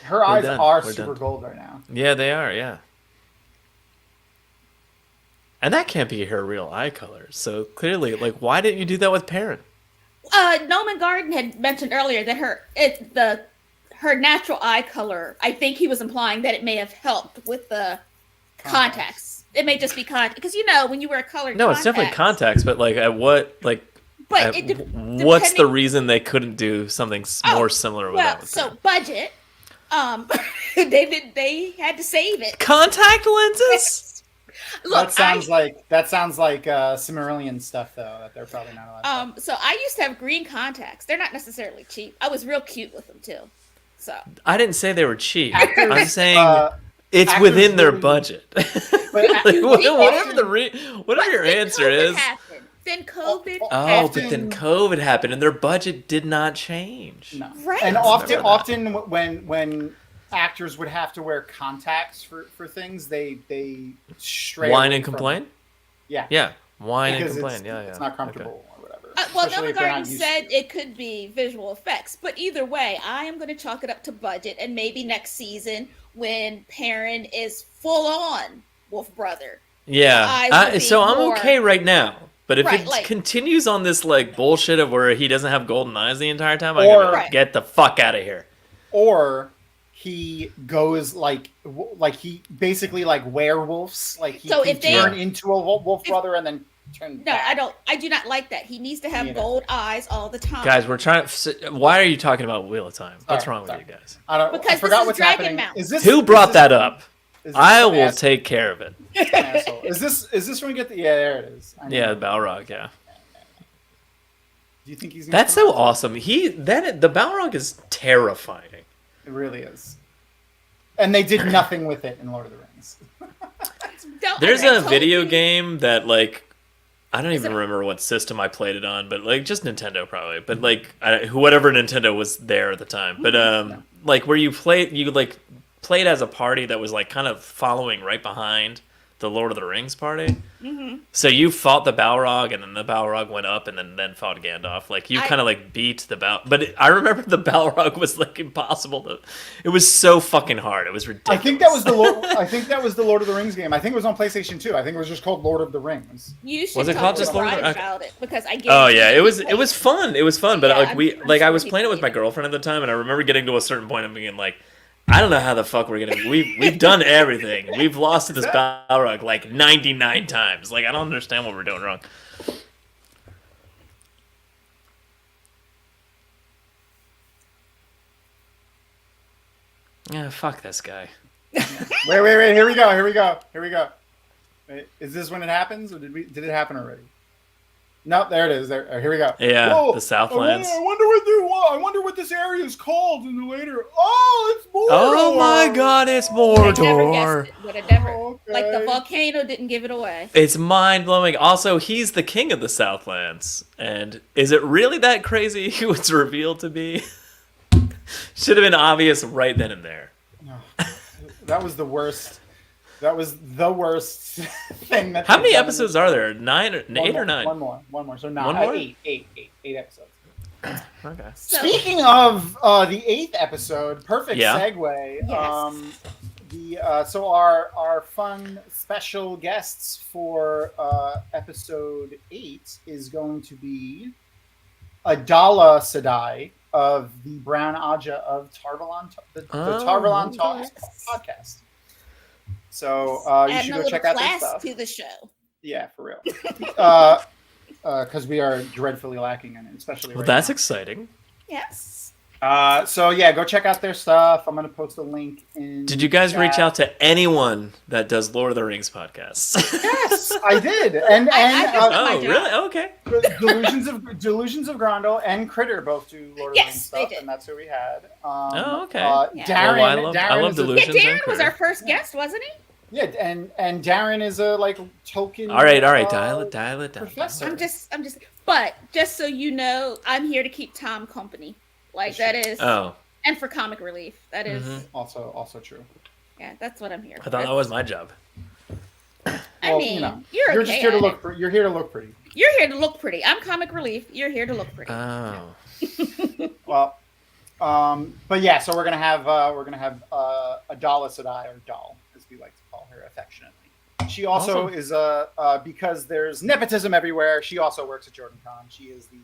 Her eyes done. are We're super done. gold right now. Yeah, they are. Yeah. And that can't be her real eye color. So clearly, like, why didn't you do that with Perrin? Noman Garden had mentioned earlier that her natural eye color. I think he was implying that it may have helped with the contacts. It may just be contact because when you wear colored. No, it's definitely contacts, but like at what like. But What's the reason they couldn't do something more similar with that? So budget. They had to save it. Contact lenses. Look, that sounds like Cimmerillion stuff though that they're probably not allowed. So I used to have green contacts. They're not necessarily cheap. I was real cute with them too. So I didn't say they were cheap. Actors, I'm saying it's actors within their really- budget. But Like, whatever your answer COVID is. happened. Then COVID. Oh, happened. but then COVID happened, and their budget did not change. No. Right. And Remember often when actors would have to wear contacts for things, they stray Whine away and from complain. it. Yeah. Yeah, whine and Because complain. Yeah, it's yeah. not comfortable or whatever. Well, Especially Noman if they're not Garden used said to it. it could be visual effects, but either way, I am going to chalk it up to budget, and maybe next season when Perrin is full on Wolf Brother. Yeah. So I'm okay right now. But if Right, it like- continues on this like bullshit of where he doesn't have golden eyes the entire time, I'm Or- gonna get the fuck out of here. Or he goes like he basically like werewolves, like he So can if they- turn into a wolf brother and then turn. No, back. I do not like that. He needs to have Me neither. gold eyes all the time. Guys, we're trying. Why are you talking about Wheel of Time? What's Sorry, wrong with sorry. you guys? I Because this forgot is what's Dragon happening. Mount. Is this Who brought that up? is this I some will ass- take care of it. asshole? Is this when we get the? Yeah, there it is. I Yeah, know. Balrog. Yeah, Do you think he's? that's so awesome. The Balrog is terrifying. It really is. And they did nothing with it in Lord of the Rings. Don't- There's I a told video you. game that like I don't even remember what system I played it on, but like just Nintendo probably. But like whatever Nintendo was there at the time. But like where you like played as a party that was like kind of following right behind the Lord of the Rings party. Mm-hmm. So you fought the Balrog, and then the Balrog went up, and then fought Gandalf. Like you kind of like beat the But I remember the Balrog was like impossible to. It was so fucking hard. It was ridiculous. I think that was the Lord of the Rings game. I think it was on PlayStation 2. I think it was just called Lord of the Rings. You should Was it talk called to just Lord of the- Brian okay. about it because I. Oh yeah, it was fun. It was fun, but Yeah, like I I'm was sure playing it with he my played. girlfriend at the time, and I remember getting to a certain point and being like, I don't know how the fuck we're gonna. We've done everything. We've lost to this Balrog like 99 times. Like I don't understand what we're doing wrong. Yeah, fuck this guy. Wait. Here we go. Wait, is this when it happens, or did it happen already? No, there it is. There. Here we go. Yeah, Whoa, the Southlands. I wonder what this area is called in the later. Oh, it's Mordor. Oh my god, it's I never Mordor. guessed it, but I never. Okay. Like the volcano didn't give it away. It's mind blowing. Also, he's the king of the Southlands. And is it really that crazy who it's revealed to be? Should have been obvious right then and there. That was the worst. That was the worst thing. That How they've many done in episodes this- are there? 8 or 9? One more. So One more? eight episodes. Okay. So, Speaking of the 8th episode, perfect Yeah. segue. Yes. So our fun special guests for episode 8 is going to be Adala Sedai of the Brown Aja of Tarvalon, the Tarvalon Talks podcast. So you adding should a go little check out their class stuff. to the show. Yeah, for real. Because we are dreadfully lacking in it, especially Well, right that's now. exciting. Yes. So yeah, go check out their stuff. I'm gonna post a link in. Did you guys chat. reach out to anyone that does Lord of the Rings podcasts? Yes, I did. And I just Oh, my job. really? Okay. Delusions of Grendel and Critter both do Lord of the Yes, Rings they stuff, did. and that's who we had. Oh, okay. Yeah. Darren, Well, I love is a- Delusions. Yeah, Illusions and Darren was our Critter. first guest, wasn't he? yeah, and Darren is a like Tolkien. All right. Dial it down. Professor. I'm just, but just so you know, I'm here to keep Tom company. Like that is, Oh, and for comic relief, that is, Mhm. Also true. yeah, that's what I'm here I for. thought that was my job. I Well, mean, you know, you're you're okay just here to at look. it. You're here to look pretty. You're here to look pretty. I'm comic relief. You're here to look pretty. Oh. Well, but yeah, so we're gonna have Adala Sedai, or Doll, as we like to call her affectionately. She also Awesome. is because there's nepotism everywhere. She also works at Jordan Con. She is the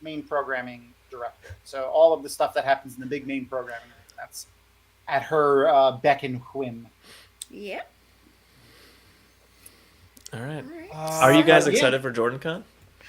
main programming director. So all of the stuff that happens in the big main programming, that's at her beck and whim. Yep. All right. All right. Are you guys yeah. excited for JordanCon?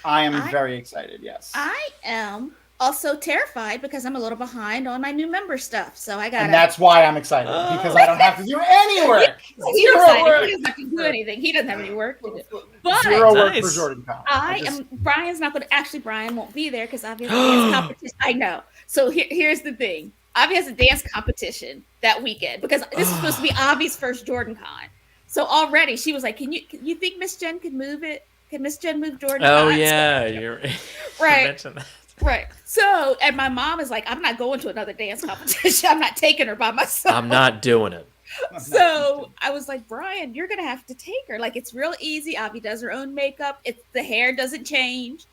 I am I- very excited. Yes. I am also terrified because I'm a little behind on my new member stuff. So I got And that's why I'm excited, because I don't have to do any work. He's Zero excited. work. He doesn't have to do anything. He doesn't have any work to do. But Zero work Nice. for Jordan Con. Brian's not going to, actually, Brian won't be there because obviously dance competition. I know. So here's the thing. Avi has a dance competition that weekend because this is supposed to be Avi's first Jordan Con. So already she was like, can you think Miss Jen could move it? Can Miss Jen move Jordan Oh Con? yeah, you're Right. You mentioned that. Right. So, and my mom is like, I'm not going to another dance competition. I'm not taking her by myself. I'm not doing it. So I was like, Brian, you're gonna have to take her. Like, it's real easy. Avi does her own makeup. It's the hair doesn't change,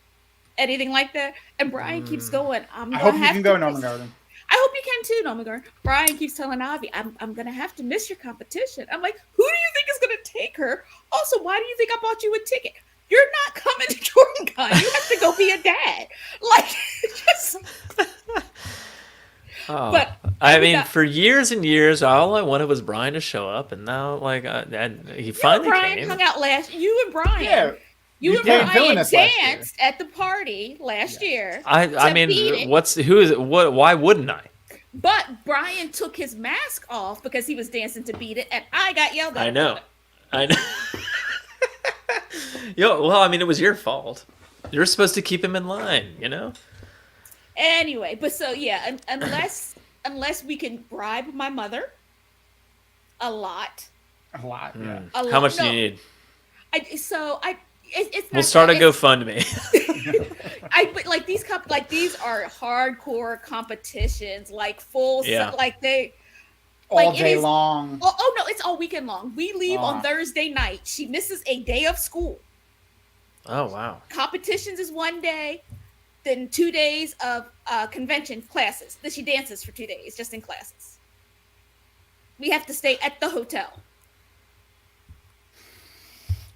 anything like that. And Brian keeps going. I hope you can go, Norman miss- Garden. I hope you can too, Norman Garden. Brian keeps telling Avi, I'm gonna have to miss your competition. I'm like, who do you think is gonna take her? Also, why do you think I bought you a ticket? You're not coming to Jordan Con. You have to go be a dad. Like, just Oh. But I mean, got- for years and years, all I wanted was Brian to show up, and now, like, and he you and finally Brian came. hung out last. You and Brian. Yeah. You You and played Brian Villainous last year. danced at the party last year. I to beat mean, it. why wouldn't I? But Brian took his mask off because he was dancing to beat it, and I got yelled at. I know. about it. I know. Well, I mean, it was your fault. You're supposed to keep him in line, you know? Anyway, but so yeah, unless we can bribe my mother a lot. A lot, yeah. Hmm. A How lot- much do no. you need? it's We'll not start a it's- GoFundMe. but like these these are hardcore competitions, like full Yeah. like they All like, it day is- long. oh no, it's all weekend long. We leave on Ah. Thursday night. She misses a day of school. Oh wow. Competitions is one day, then 2 days of convention classes. Then she dances for 2 days just in classes. We have to stay at the hotel.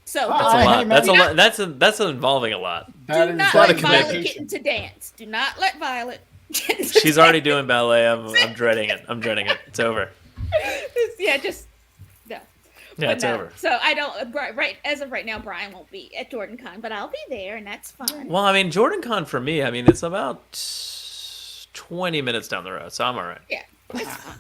So That's That's a Hey, lot. That's a maybe lot. That's involving a lot. That do is not a lot let of Violet commitment. get into dance. Do not let Violet get into She's already doing ballet. I'm dreading it. I'm dreading it. It's over. yeah, just no. Yeah, But it's no. over. So I don't right as of right now. Brian won't be at JordanCon, but I'll be there, and that's fine. Well, I mean, JordanCon for me, I mean, it's about 20 minutes down the road, so I'm all right. Yeah, it's fine.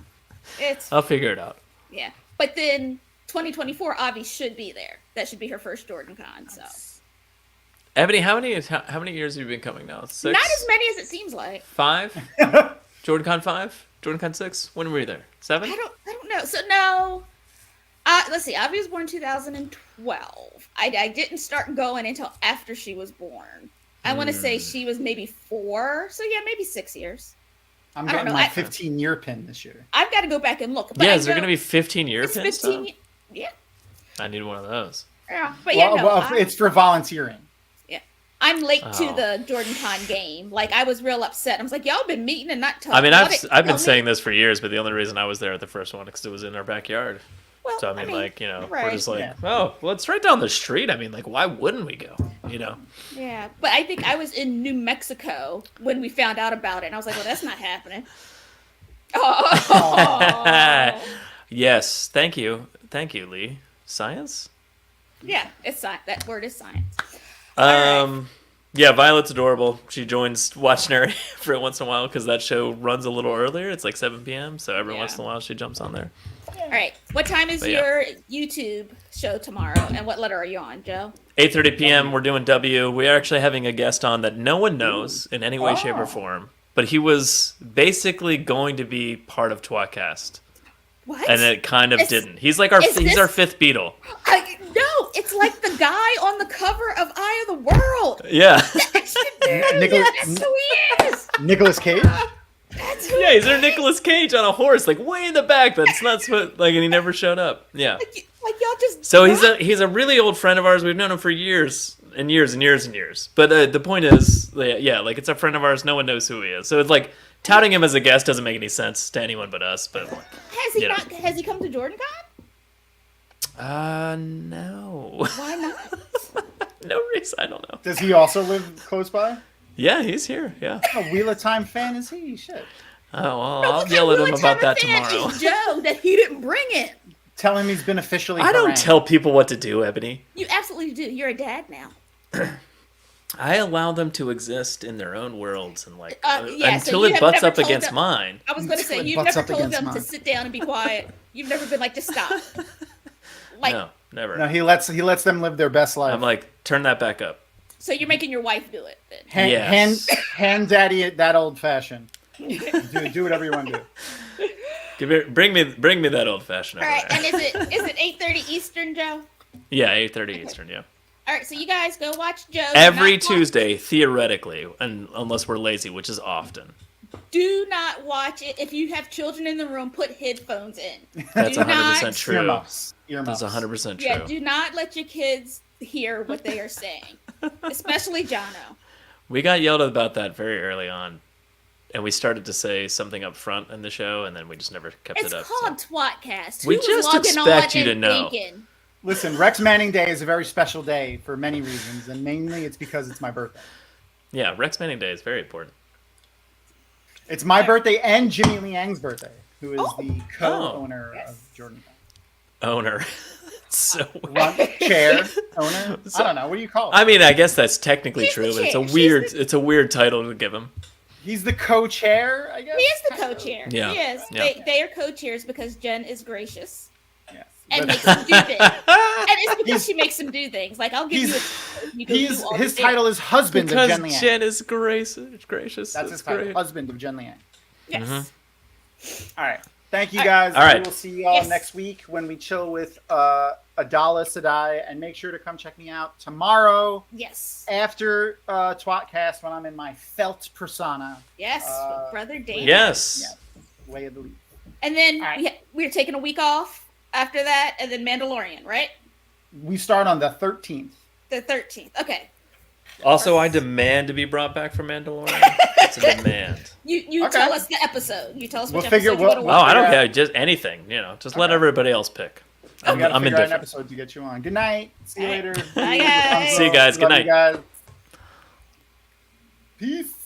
It's I'll figure it out. yeah. But then 2024, Avi should be there. That should be her first JordanCon. So Ebony, how many years have you been coming now? 6? not as many as it seems like. 5? JordanCon 5? JordanCon 6? When were you there? 7? I don't know. So no. Let's see. Avi was born in 2012. I didn't start going until after she was born. I want to say she was maybe 4. So yeah, maybe 6 years. I'm I don't getting know, my I- 15-year pin this year. I've got to go back and look. But Yeah, I is there know going to be 15-year it's pins? 15. Though? Yeah. I need one of those. Yeah. But yeah, no. It's for volunteering. I'm late to Oh. the JordanCon game. Like I was real upset. I was like, y'all been meeting and not talking. I mean, Y'all I've didn't been tell me." saying this for years, but the only reason I was there at the first one is because it was in our backyard. Well, So I mean, like, you know, we're right. just like, Yeah. oh, well, it's right down the street. I mean, like, why wouldn't we go? You know? Yeah, but I think I was in New Mexico when we found out about it, and I was like, well, that's not happening. Oh. Yes, thank you, Lee. Science. Yeah, it's science. That word is science. right. Yeah, Violet's adorable. She joins Watchnary for once in a while because that show runs a little earlier. It's like 7 p.m. So every once in a while she jumps on there. All right, what time is But yeah. your YouTube show tomorrow, and what letter are you on, Joe? 8:30 p.m. We're doing W. We are actually having a guest on that no one knows in any way, shape, Oh. or form. But he was basically going to be part of Twatcast, What? and it kind of Is- didn't. He's like our is he's this- our fifth Beatle. No, it's like the guy on the cover of Eye of the World. Yeah. That's Nicholas- who he is. Nicholas Cage? That's who Yeah, he's he our is. Nicolas Cage on a horse, like way in the back. That's nuts. What like, and he never showed up. Yeah. Like y'all just. So he's a really old friend of ours. We've known him for years and years and years and years. But the point is, yeah, like it's a friend of ours. No one knows who he is. So it's like touting him as a guest doesn't make any sense to anyone but us. But Has he you know. not? Has he come to JordanCon? No, Why not? no reason. I don't know. Does he also live close by? Yeah, he's here. Yeah. A Wheel of Time fan is he? Shit. Oh, well, No, I'll what yell kind at of him about that fan tomorrow. is Joe that he didn't bring it. Tell him he's been officially I don't harangued. tell people what to do, Ebony. You absolutely do. You're a dad now. I allow them to exist in their own worlds and like Yeah, so until you it have butts never up told against them- mine. I was going to say, It you've butts never up told against them to mine. sit down and be quiet. You've never been like, just stop. Like, No, never. No, he lets them live their best life. I'm like, turn that back up. so you're making your wife do it then. Yes. hand daddy it that old fashioned. do whatever you want to do. Bring me that old fashioned All over right, there. and is it 8:30 Eastern, Joe? Yeah, 8:30 Eastern. Yeah, All right, so you guys go watch Joe. every Do not watch- Tuesday theoretically, and unless we're lazy, which is often. Do not watch it. If you have children in the room, put headphones in. That's Do 100% not- true. Earmuffs. That's 100% true. Yeah, do not let your kids hear what they are saying, especially Jono. We got yelled about that very early on, and we started to say something up front in the show, and then we just never kept It's it up. called Twatcast. We Who was just logging expect on you to and know. thinking? Listen, Rex Manning Day is a very special day for many reasons, and mainly it's because it's my birthday. Yeah, Rex Manning Day is very important. It's my birthday and Jimmy Liang's birthday, who is the co-owner Yes. of Jordan. Owner. So Chair owner. I don't know. What do you call it? I mean, I guess that's technically She's the true, but it's chair. a She's weird the- it's a weird title to give him. He's the co-chair, I guess. He is the co-chair. Yeah. He is. Yeah. They are co-chairs because Jen is gracious Yes. and But makes him do things. And it's because she makes him do things. Like, I'll give you a... You go do all his the title is husband Because of Jen Liang. Jen is gracious. That's his title, great. husband of Jen Liang. things. Yes. Mm-hmm. All right. Thank you guys. All right. We will see you all Yes. next week when we chill with Adala Sadai, and make sure to come check me out tomorrow Yes. after Twatcast when I'm in my felt persona. Yes. With Brother David. Yes. Yeah, way of the leaf. And then All right. we're taking a week off after that, and then Mandalorian, right? We start on the 13th. The 13th. Okay. Also, I demand to be brought back from Mandalorian. It's a demand. You Okay. tell us the episode. You tell us We'll which figure- episode you we'll- want Oh, to I don't Yeah. care. Just anything. Just let Okay. everybody else pick. We I'm gotta figure out an indifferent. episode to get you on. Good night. See you All right. later. Bye, guys. See you guys. Good Love you night. guys. Peace.